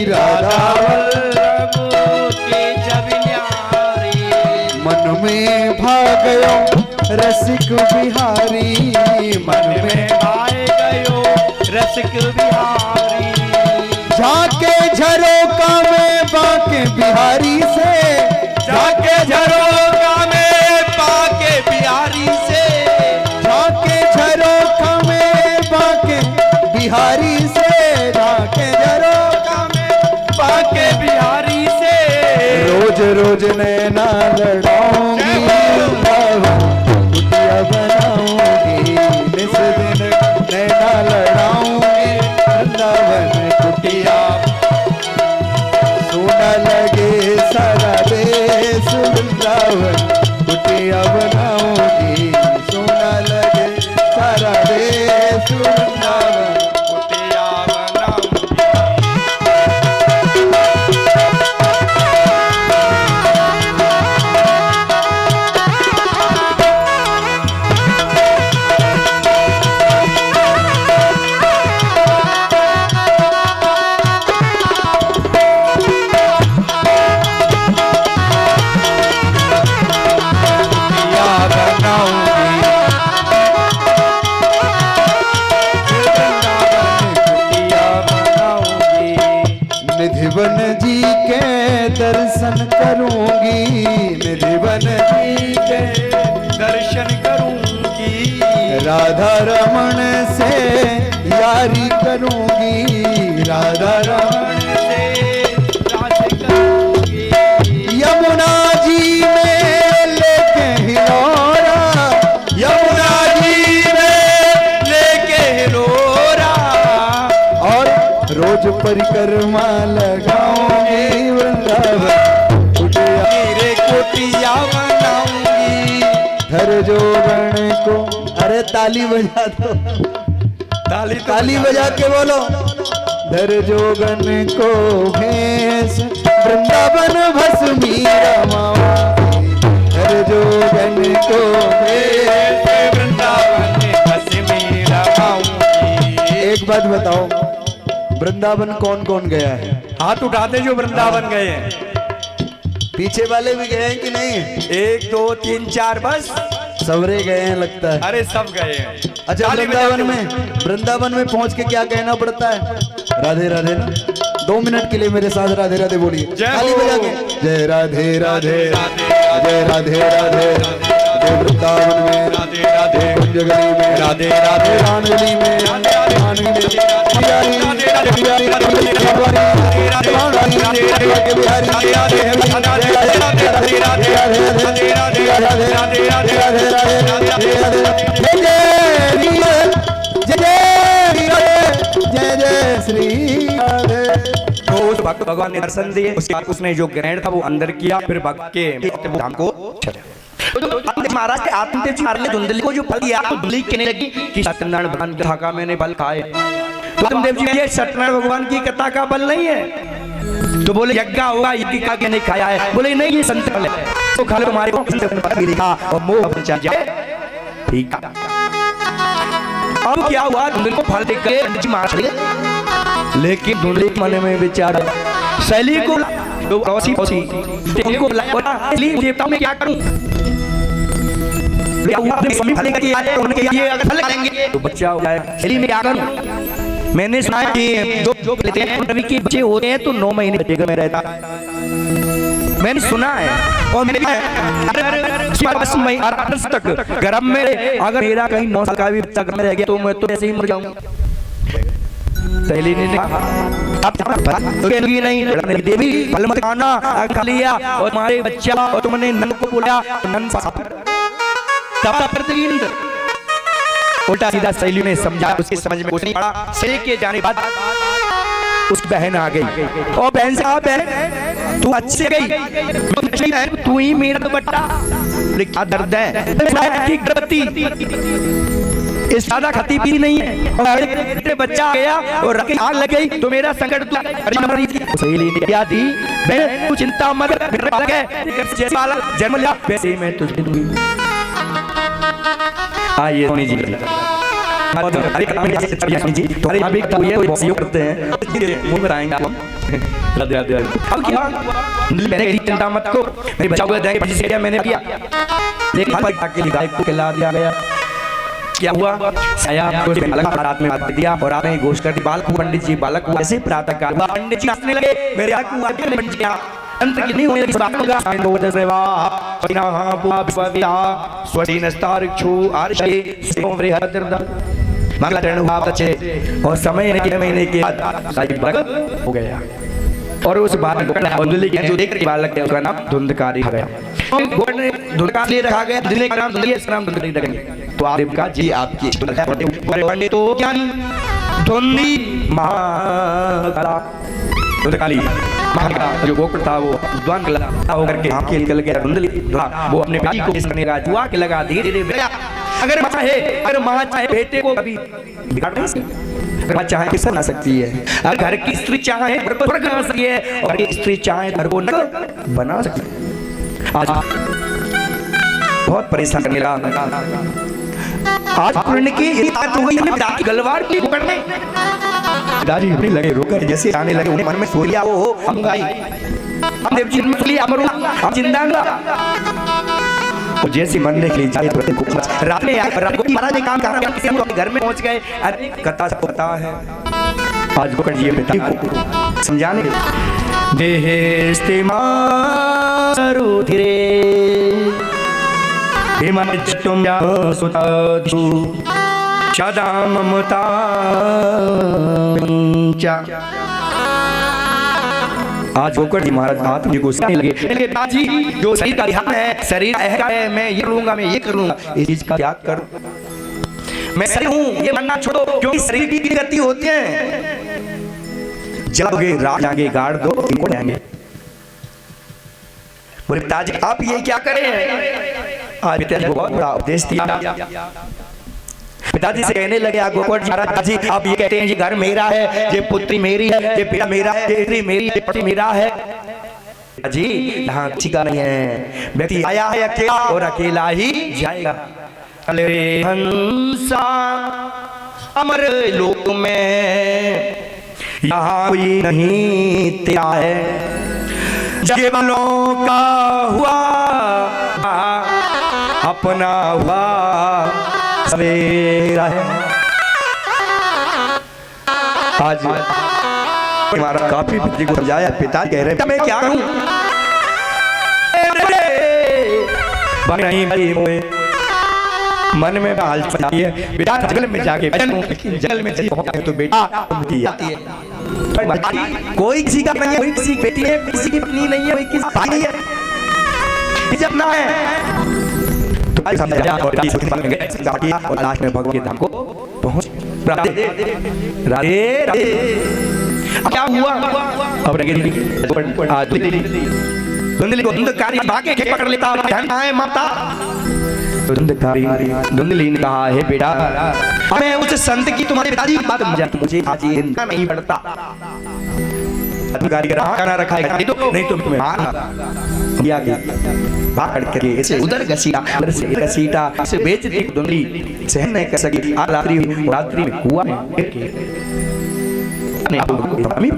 राधा वल्लभ की छवि न्यारी, मन में भाग गयो रसिक बिहारी, मन में भाग गयो रसिक बिहारी। जाके झरोका में बाके बिहारी से, जाके झरोका में बाके बिहारी से, जाके झरोका में बाके बिहारी से, जाके झरोका में बाके बिहारी से। रोज रोज नैना लड़ाऊंगी, कुटिया बनाऊंगी, निस दिन नैना लड़ाऊंगी, वृंदावन कुटिया। सोना लगे सारा देश, वृंदावन कुटिया बनाऊंगी, सोना लगे सारा देश, वृंदावन कुटिया बनाऊंगी। निधिवन जी के दर्शन करूंगी, निधिवन जी के दर्शन करूंगी, राधा रमण से यारी करूंगी, राधा रमण से रास करूंगी। यमुना जी में लेके हिलोरा, यमुना जी में लेके हिलोरा, और रोज परिक्रमा लगाऊंगी, वृंदावन कुटिया रे कुटिया बनाऊंगी। धर जोगन को, अरे ताली बजा दो, ताली बजा के बोलो। धर जोगन को भेष वृंदावन भस्मी रमाऊंगी, धर जोगन को भेष वृंदावन भस्मी रमाऊंगी। एक बात बताओ, वृंदावन कौन कौन गया है? हाथ उठाते जो वृंदावन गए हैं। पीछे वाले भी गए हैं कि नहीं? 1 2 3 4 बस सवरे गए हैं लगता है। अरे सब गए हैं। अच्छा, वृंदावन में पहुंच के क्या कहना पड़ता है? राधे राधे ना 2 मिनट के लिए मेरे साथ राधे राधे बोलिए ताली बजा के। जय राधे राधे जय राधे राधे जय वृंदावन में राधे राधे कुंज गली में राधे राधे रानगली में रानगली में बिहारी राधे राधे बिहारी राधे जय जय श्री राधे। तो उस भक्त भगवान ने दर्शन दिए, उसके बाद उसने जो ग्रहण था वो अंदर किया, फिर भक्त के धाम को चले। महाराज के आत्मदेव जी महाराज ने धुंधली को जो फल दिया तो धुंधली कहने लगी कि सत्यनारायण भगवान की कथा का मैंने फल खाए। तो आत्मदेव जी ये सत्यनारायण भगवान की कथा का फल नहीं है। तो बोले यज्ञ होगा, यज्ञ का के नहीं खाया है। बोले नहीं ये संत फल है, तो खा लो तुम्हारे को लिखा और मोह बचा जाए। ठीक है, अब क्या हुआ, धुंधली को फल देख के मार दिया। लेकिन धुंधली के मन में विचार शैली को तो उनको देवताओं में क्या करूं, तो बच्चा हो जाएगा, शैली में क्या करूं। मैंने सुना कि जो लेते हैं रवि के बच्चे होते हैं तो 9 महीने बच्चे में रहता, मैंने सुना है। और मैंने तक गर्भ में अगर मेरा कहीं 9 साल का भी बच्चा गर्भ में रह गया तो मैं तो ऐसे ही मर जाऊंगा। पहले ने नहीं देवी फल मत खाना, खा लिया और हमारे बच्चा और तुमने नन को बोला नन उल्टा सीधा शैली ने समझा, उसकी समझ में कुछ नहीं पड़ा। शैली के जाने बाद उस बहन आ गई और बहन से बहन तू अच्छे गई, तू ही मेरा दुपट्टा, क्या दर्द है इस ज्यादा खती भी नहीं है। और बच्चा आ गया और आग लग गई तो मेरा संकट क्या दी, तू चिंता मत जन्म लिया वैसे ही मैं तुझे दूंगी। आइए सोनी जी करते हैं अब क्या, मैंने चिंता मत को मेरे बच्चा को देंगे, मैंने किया गाय को खिला दिया गया। क्या हुआ, रात में बात दिया और आपने घोषणा कर दी बालक पंडित जी बालक ऐसे प्रातः काल पंडित जी हंसने लगे, मेरे अंत की नहीं होने और समय महीने के बाद हो गया। और उस बात जो देख रही बालक है उसका नाम धुंधकारी है, धुंधकार लिए रखा गया, धुंधली का नाम धुंधली, इसका नाम धुंधकारी रखेंगे। तो आप का जी आपकी तो क्या धुंधली धुंधकाली जो गोकुल था वो विद्वान होकर के आंखें निकल गया धुंधली, वो अपने भाई को करने का जुआ के लगा धीरे धीरे। अगर माँ चाहे बेटे को कभी बिगाड़ नहीं सकती, चाहे किसा ना सकती है। अगर घर की स्त्री चाहे घर को स्वर्ग बना सकती है और स्त्री चाहे घर को नरक बना सकती है। आज बहुत परेशान करने लगा, आज पुण्य की बात हो गई गलवार की पकड़ने दादी अपनी लगे रोकर जैसे आने लगे, उन्हें मन में सोच लिया वो हम गाई हम देव जी ने लिया अमर हम जिंदा और जैसे मरने के लिए जाए रात में महाराज ने काम कर रहा घर में पहुंच गए। अरे कथा सब पता है, आज गोकर्ण जी पिता को समझाने देहस्ते मारो धीरे हिमन तुम सुतादु सदा ममता आज गोकर्ण जी महाराज आत्म जी को कहने लगे दादी जो शरीर का ध्यान है, शरीर है, मैं ये करूंगा मैं ये करूंगा, इस चीज का त्याग करो। मैं शरीर हूं ये मानना छोड़ो, क्योंकि शरीर की गति होती है, जलोगे रात जागे गाड़ दो इनको जाएंगे। बोले पिताजी आप ये क्या करें, आज पिताजी को बहुत बड़ा उपदेश दिया। पिताजी से कहने लगे गोकर्ण महाराज जी आप ये कहते हैं जी घर मेरा है, ये पुत्री मेरी है, ये बेटा मेरा है, ये स्त्री मेरी, ये पति मेरा है। जी यहाँ किसी का नहीं है, व्यक्ति आया है अकेला और अकेला ही जाएगा। अरे हंसा अमर लोक में यहाँ कोई नहीं तेरा है, जीवनों का हुआ अपना हुआ सवेरा है। आज हमारा काफी पिताजी को समझाया, पिता कह रहे मैं क्या करूं, नहीं मन में हाल है बेटा, जंगल में जाके जंगल में तो बेटा कोई किसी का नहीं है, कोई किसी की बेटी है, किसी की पत्नी नहीं है, कोई किसी भाई है, जब ना है तो और लास्ट में भगवान के धाम को पहुंच। राधे राधे क्या हुआ, अब धुंधली को धुंधकारी भागे के पकड़ लेता है माता। धुंधली ने कहा है बेटा, मैं उस संत की तुम्हारे पिताजी की बात मुझे आज इनका नहीं पड़ता, खाना रखा है नहीं तो तुम्हें भाग करके इसे उधर घसीटा इसे बेच दी। धुंधली सहन नहीं कर सकी, रात्रि में कुआं में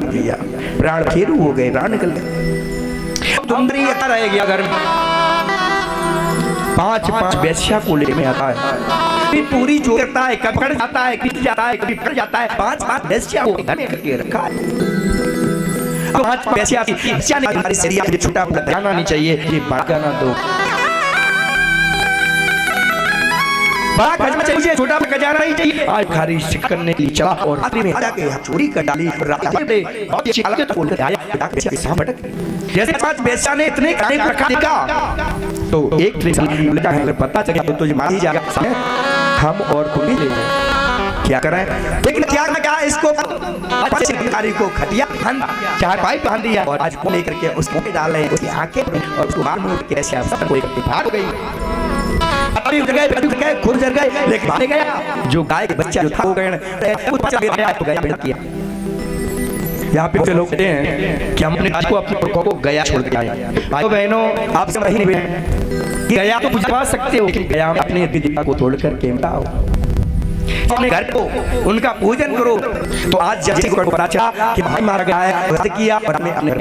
प्राण फेरू हो गए, प्राण निकल गए। धुंधली आता रह गया घर में, 5 वैश्या को ले में आता है, पूरी जो करता है, कभी पकड़ जाता है, खींच जाता है, कभी पकड़ जाता है, 5 वैश्या को घर में करके रखा है। 5 वैश्या ने हमारी शरीर में छोटा ध्यान नहीं चाहिए, ये बड़ा गाना दो बड़ा खर्च चाहिए, छोटा खजाना नहीं चाहिए। आज खारिश करने के लिए चला और रात्रि में आजा के चोरी कर डाली, बहुत अच्छी हालत में बोलकर आया, जैसे 5 वैश्या ने इतने देखा तो एक लगा है, अगर पता चला तो तुझे मार ही जाएगा, हम और तुम भी ले क्या करें, लेकिन क्या क्या इसको को खटिया चारपाई बांध दिया और आज को लेकर के उसको डाल रहे हैं, उसकी आंखें और उसको मार मुड़ के ऐसे कोई भाग गई, खुद जल गए, लेकिन भाग गया जो गाय के बच्चा जो था वो गया तो गया किया। यहाँ पे लोग कहते हैं कि हम अपने को अपने को गया छोड़ के आए। भाइयों बहनों, आप समझ नहीं गया तो बुझवा सकते हो, लेकिन गया अपने पिता को तोड़ कर के आओ, अपने घर को उनका पूजन करो। तो आज जैसे को पता चला कि भाई मारा गया है, वध किया और हमने अपने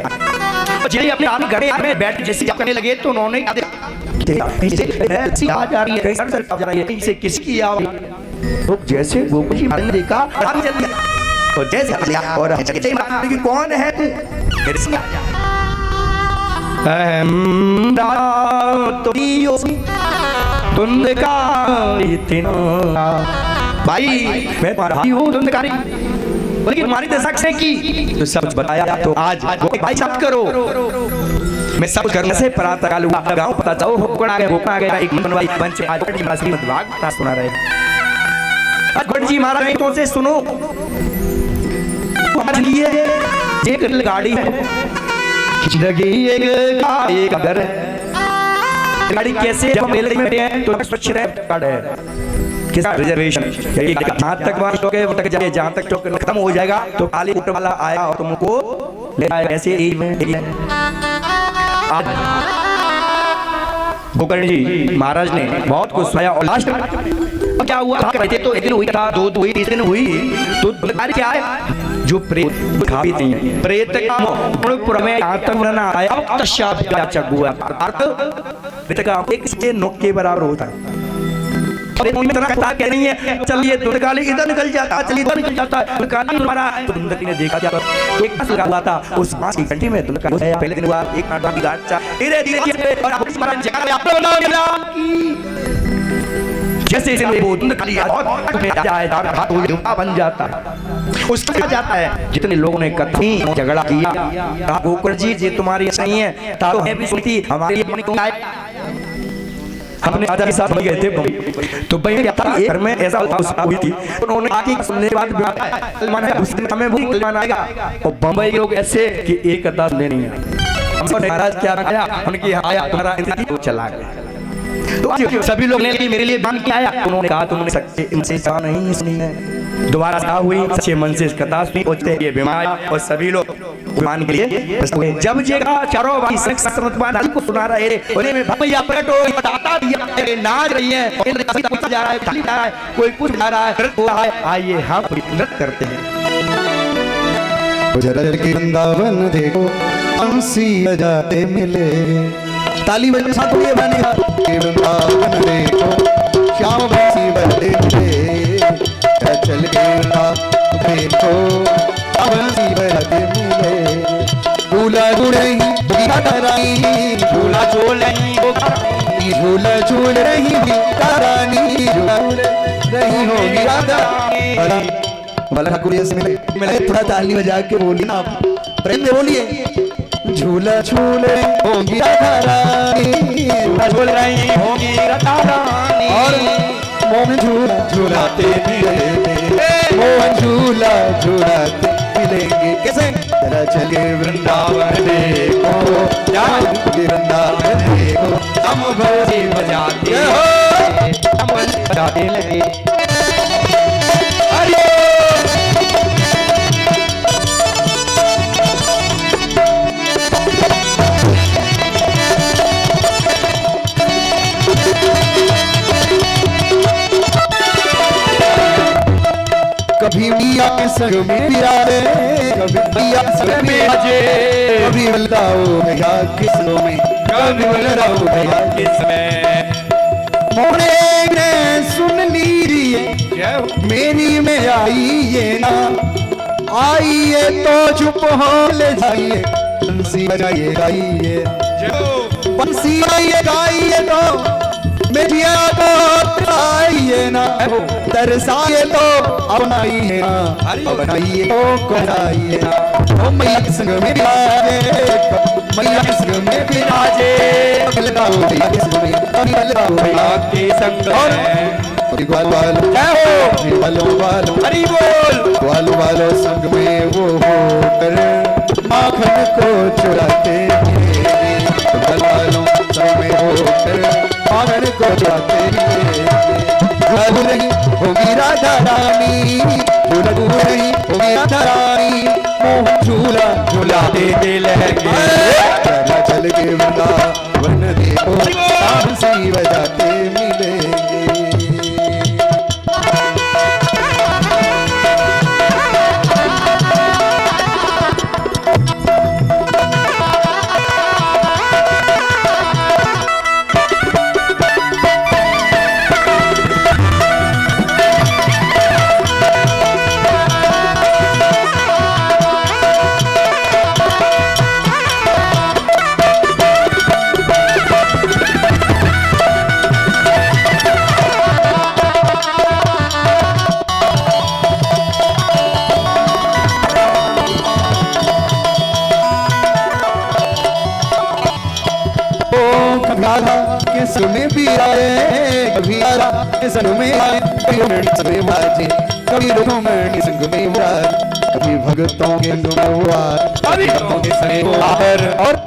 अपने आप घर में बैठ जैसे करने लगे तो उन्होंने आ जा रही है, इसे किसकी आवाज़, तो जैसे गोकुल जी महाराज ने देखा और जैसे और कि कौन है तू, भाई मैं भाई हूँ धुंधकारी, बल्कि तुम्हारी दशा से की तो सब बताया। तो आज भाई सब करो, मैं सब करने से पराता काल हुआ गांव पता जाओ होकड़ा गया एक मनवाई पंच आज श्रीमद् भागवत सुना रहे। आज गोट जी महाराज तो से सुनो, आज लिए एक गाड़ी है, जिंदगी एक घर है, गाड़ी कैसे जब रेल में हैं तो स्वच्छ रहे कार्ड है, किसका रिजर्वेशन, जहाँ तक वहाँ वहाँ तक जाए, जहाँ तक टोकन खत्म हो जाएगा तो खाली ऊपर वाला आया और तुमको ले आया। ऐसे गोकर्ण जी महाराज ने बहुत कुछ सुनाया और लास्ट क्या हुआ, कहते तो एक दिन हुई था, 2 हुई, 3 दिन हुई, तो क्या है जो प्रेत खाती नहीं, प्रेत का पुर में यहाँ तक ना आया तशाप हुआ, प्रेत का एक से नोक के बराबर होता है। कह रही है चलिए धुंधकारी इधर निकल जाता, चलिए इधर निकल जाता है, तो धुंधकारी ने देखा एक लगा हुआ था उस बांस की घंटी में, पहले दिन हुआ एक नाटक की गांचा धीरे-धीरे जैसे वो धुंधकारी बन जाता है, उसका जाता है। जितने लोगों ने कथी झगड़ा किया, गोकुल जी जी तुम्हारी सही है, मैं भी सुनी थी हमारी अपने राजा के साथ गए थे तो घर में ऐसा हुई थी, उन्होंने आके सुनने के बाद उस दिन हमें मुसलमान आएगा और बम्बई लोग ऐसे कि एक अदालत लेनी है, महाराज क्या आया उनकी आया तुम्हारा तो चला गया। तो सभी लोग ने मेरे लिए बांध के आया, उन्होंने कहा तुमने सच्चे इनसे नहीं सुनी है, दोबारा कहा हुई सच्चे मन से कथा सुनी, पहुंचते ये बीमार और सभी लोग मान के लिए जब जगह चारों भाई को सुना रहे उन्हें में भैया प्रकटो बताता दिया नाच रही है, जा रहा है, खाली जा रहा है, कोई कुछ जा रहा है, नृत्य हो रहा है, आइए हम नृत्य करते हैं। वृंदावन देखो हंसी बजाते मिले, ताली बजे साथ ये बनेगा, वृंदावन देखो श्याम हंसी बजाते मिले, चल के देखो बंसी बजाते मिले झूला झूल रही राधा रानी झूला झूल रही झूला झूल रही राधा रानी झूला झूल रही होगी राधा बाला ठाकुर जी से मिले थोड़ा ताली बजा के बोलिए ना आप प्रेम में बोलिए झूला झूल होगी राधा रानी झूला झूल रही होगी राधा रानी और मोहन झूला झूलाते मिलेंगे मोहन झूला झूलाते मिलेंगे कैसे जरा चले वृंदावन देखो वृंदावन देखो हम बंसी बजाते हम बंसी बजाते लगे अरे कभी मियाँ के संग में बिरारे कभी मियाँ के संग में आजे कभी बलदाओ भैया किस्मों में कभी बलदाओ भैया किसमें मोरे ने सुन लीजिए मेरी में आइए ना आइए तो चुप हो ले जाइए बंसी बजाइए गाइए बंसी गाइए गाइए तो मेरिया को आइए ना तरसाइए तो अपनाइए ना अपनाइए तो कराइए ना ओ मैया के संग में बिराजे मैया के संग में बिराजे बलदाओ भैया के संग में बलदाओ भैया के संग वालो वालो वालो हरि बोल वालो संग में वो हो कर माखन को चुराते वालों संग में हो कर माखन को चुराते झूला नहीं होगी राधा रानी झूला नहीं होगी राधा रानी मोहन झूला झूलाते मिलेंगे चला चल के वृंदावन देखो बंसी बजाते मिलेंगे राधा के सुने भी आए कभी राधा के संग में आए कभी रोमणी संग में बाजे कभी रोमणी संग में बाजे कभी भक्तों के संग में बाजे कभी भक्तों के संग में बाहर और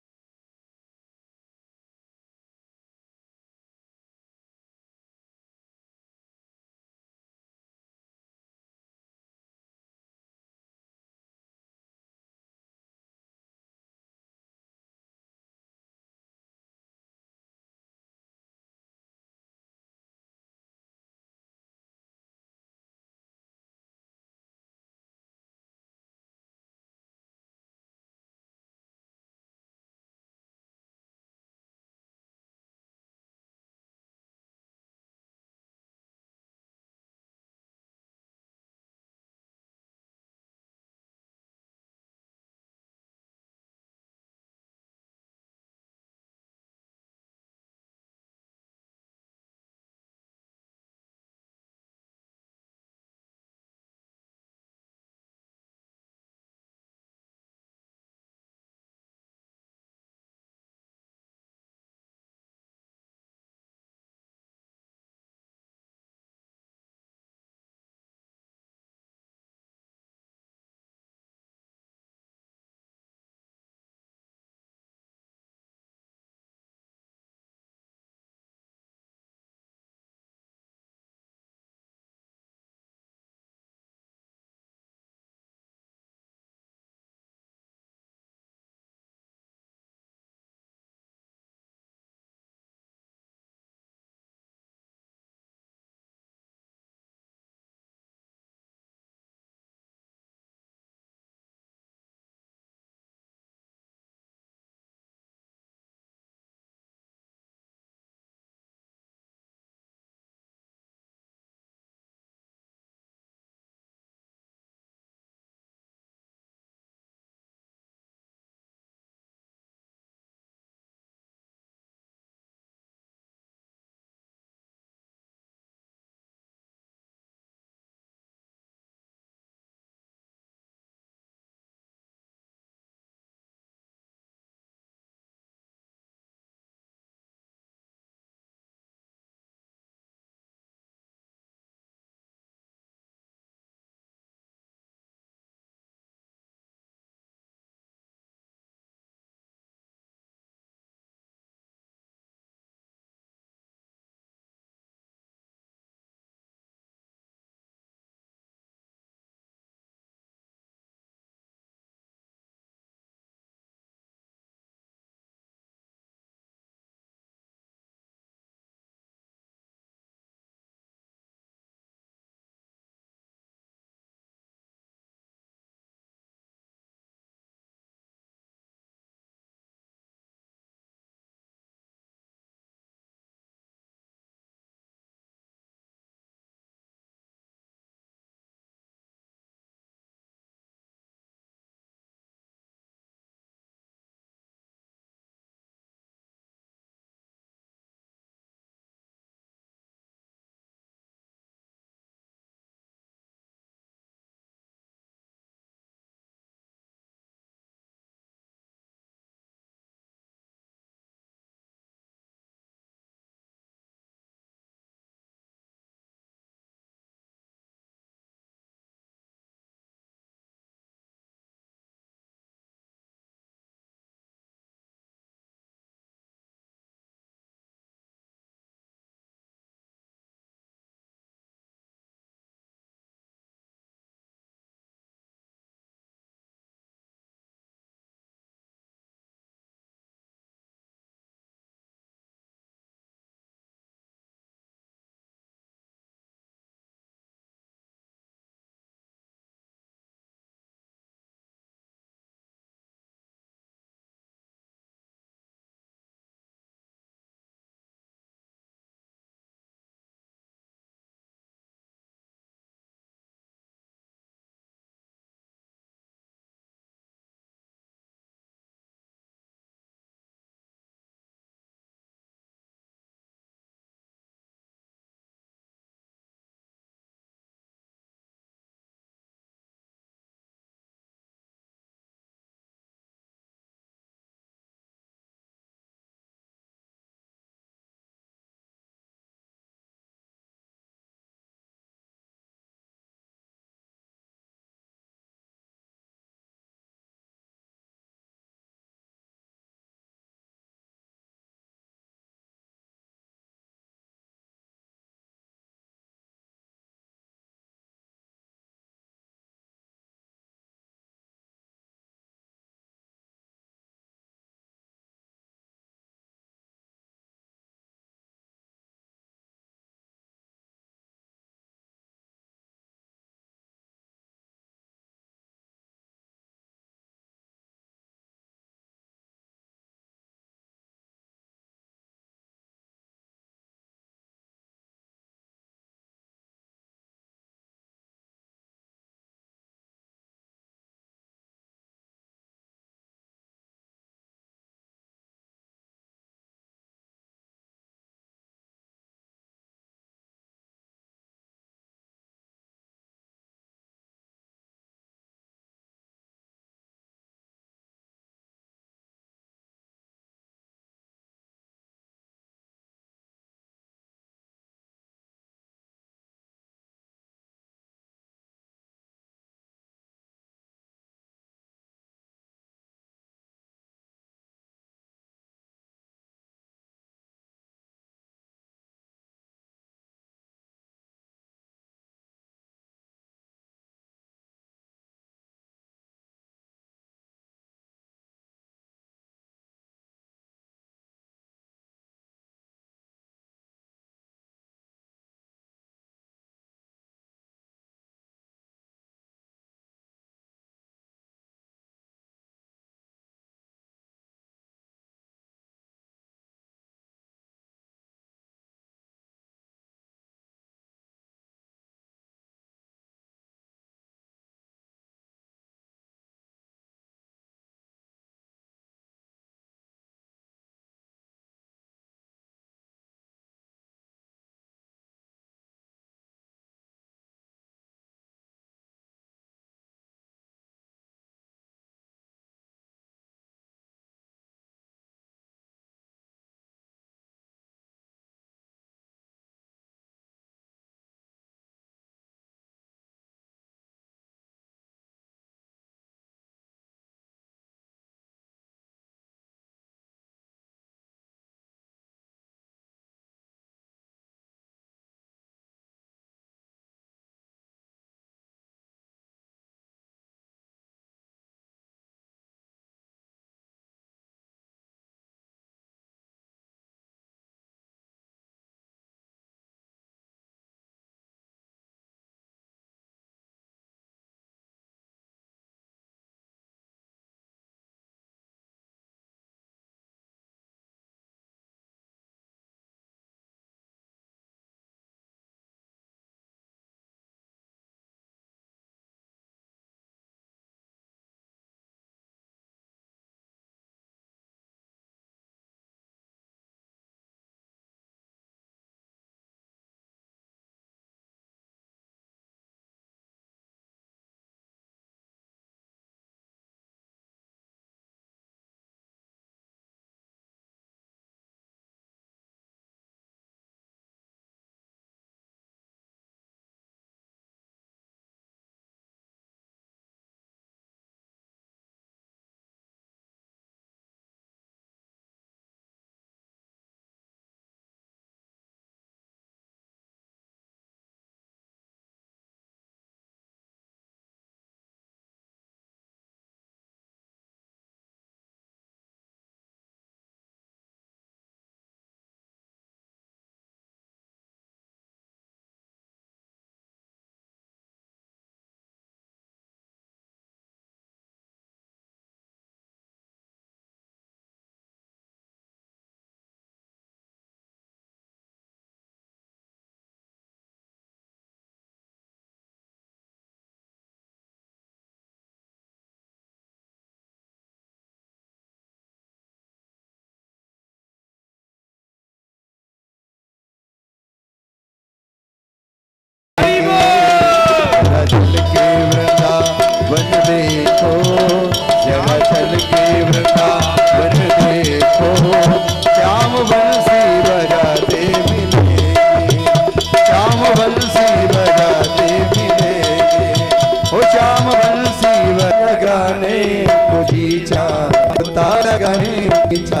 इच्छा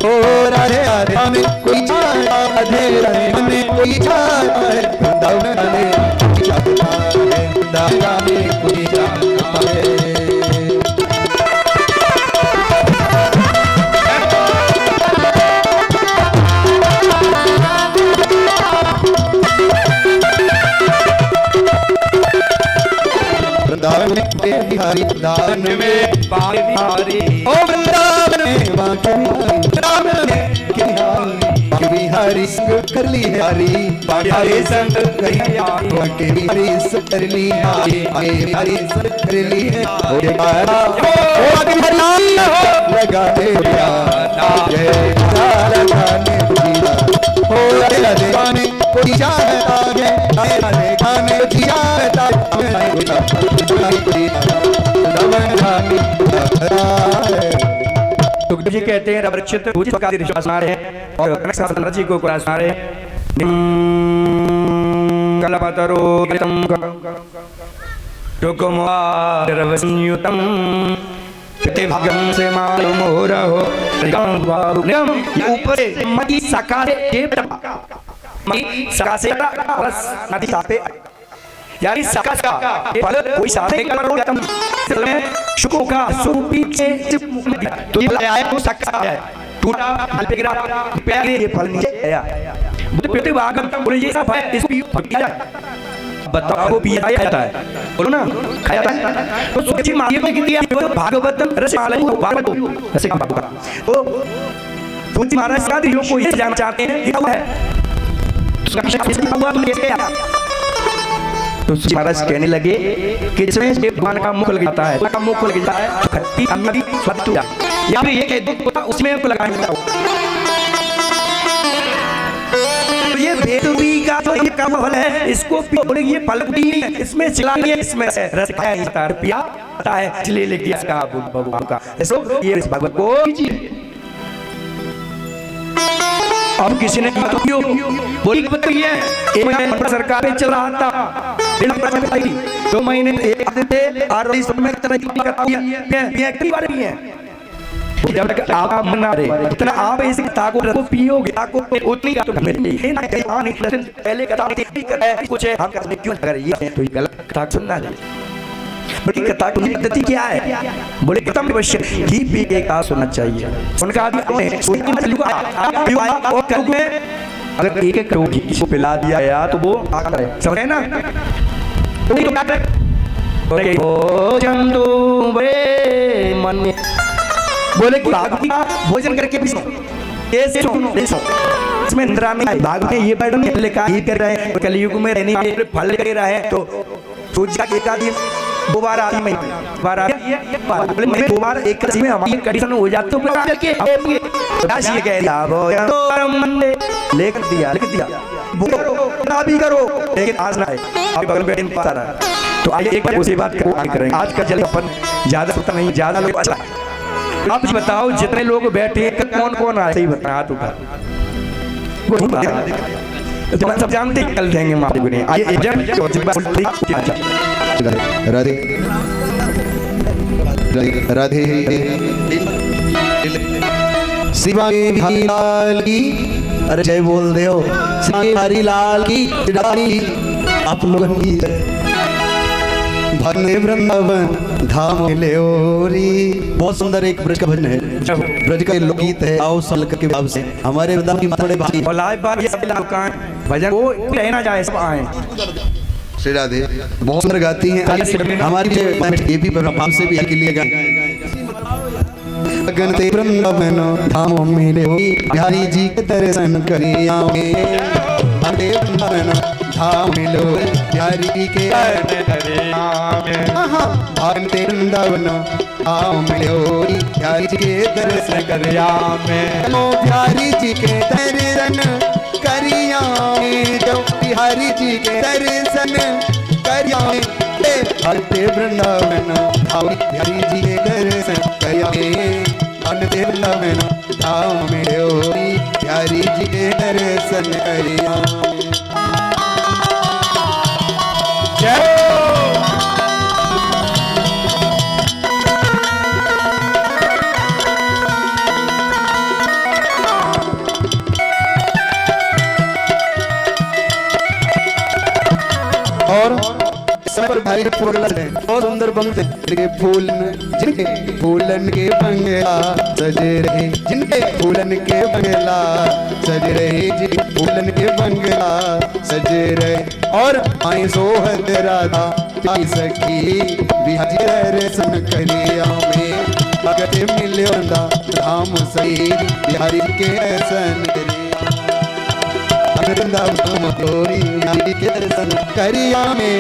ओ राधे राधे में कोई चाह राधे राधे में कोई चाह है वृंदावन में कोई चाह है वृंदावन में कोई चाह है वृंदावन में बिहारी वृंदावन में बिहारी ओ वृंदावन में बांके बिहारी संग कर ली हरी बिहारी संग कर बांके बिहारी संग कर ली बिहारी संग कर ली ओ बिहारी लगा दे जय लगाने हो राधे गाने कोई चाहता है राधे गाने कोई चाहता है सुखदेव जी कहते हैं रवृक्षित का सुना रहे हैं और जी को सुना रहे हैं कलपतरो संयुतम भाग्यम से मालूम हो रहा हो ऊपर मगी सका से नदी साथे यानी सका का फल कोई साथे करो तुम शुको का स्वरूपी से तो ये आया तो सका है टूटा फल पे गिरा पहले ये फल नीचे आया बुद्ध पेटे वागम बोले ये सब है इसको पिया जाए बताओ वो पिया जाता है बोलो ना खाया जाता है तो सुखजी मार्ग में किया भागवतम रसमालय भागवत रस का भागवत तो सुखजी महाराज का लोग को ये जानना चाहते हैं क्या है तो महाराज कहने लगे कि जिसमें भगवान का मुख लग जाता है का मुख लग जाता है खट्टी अम्ली स्वादिष्ट या फिर ये कह दो उसमें को लगाना तो ये बेदबी का तो ये काम फल है इसको बोले ये फल भी है इसमें चिल्लाएंगे इसमें रस खाया जाता है पिया आता है इसलिए लेके इसका भगवान का ऐसो ये इस भगवत को अब किसी ने बोली बताइए एक महीने सरकार चल रहा था 2 महीने एक थे और इस में तरह की कई बार भी है जब तक आप मना रहे इतना आप इस ताको को पियोगे ताको उतनी का तो मिलेगी ना पहले कथा है कुछ है हम करने क्यों कर ये तो गलत कथा सुनना है बल्कि कथा की पद्धति क्या है बोले खत्म अवश्य घी पी के का सुनना चाहिए उनका आदमी और कल में अगर एक एक करोड़ घी को पिला दिया गया तो वो समझे ना तो बोले ओ चंदू बे मन में बोले कि भोजन करके भी इसमें इंद्रा में भाग में ये बैठ लिखा ये कर रहे हैं कलयुग में रहने के फल कर रहा है तो सूर्य के एकादशी 2 बार आती मैं बोले मैं 2 बार एक में हमारी कंडीशन हो जाती तो करके राशि कह दिया लिख दिया ना भी करो लेकिन आज ना है आप बगल में पास आ रहा है तो आइए एक बार उसी बात को करेंगे आज का जल अपन ज्यादा होता नहीं ज्यादा लोग अच्छा आप बताओ जितने लोग बैठे कौन कौन आए सही बता हाथ उठा तो सब जानते कल देंगे माफी गुने आइए राधे राधे शिवाजी लाल की अरे जय बोल दे हो शिवाजी लाल की आप लोग भरने वृंदावन धाम लेओरी बहुत सुंदर एक ब्रज का भजन है ब्रज का लोकगीत है आओ सल के भाव से हमारे वृंदावन की थोड़े भाई और लाइव बात ये सब भजन वो रहना जाए सब आए श्री राधे बहुत सुंदर गाती हैं हमारी ये भी भाव से भी के लिए गाएं गणते वृंदावन धाम मिले बिहारी जी के दर्शन करिया वृंदावन धाम मिलो बिहारी जी के भागते वृंदावन धाम मिलो बिहारी जी के दर्शन करिया बिहारी जी के दर्शन करिया जो बिहारी जी के दर्शन करिया भागते वृंदावन धाम बिहारी जी के दर्शन करिया भागते वृंदावन धाम मिलो बिहारी जी के दर्शन करिया भाई फूल है बहुत सुंदर पंक्ति। जिनके फूलन के बंगला सजे रहे, जिनके फूलन के बंगला सजे रहे, जिनके फूलन के बंगला सजे रहे। और आई सोहत राधा आई सखी बिहार सन करिया में भगत मिले धाम सही बिहारी के सन बिहारी के सन करिया में।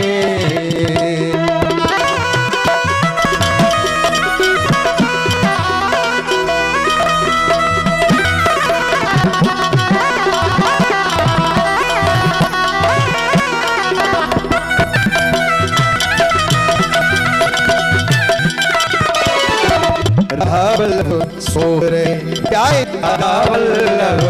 राधा वल्लभ सोहरे प्यारे राधा वल्लभ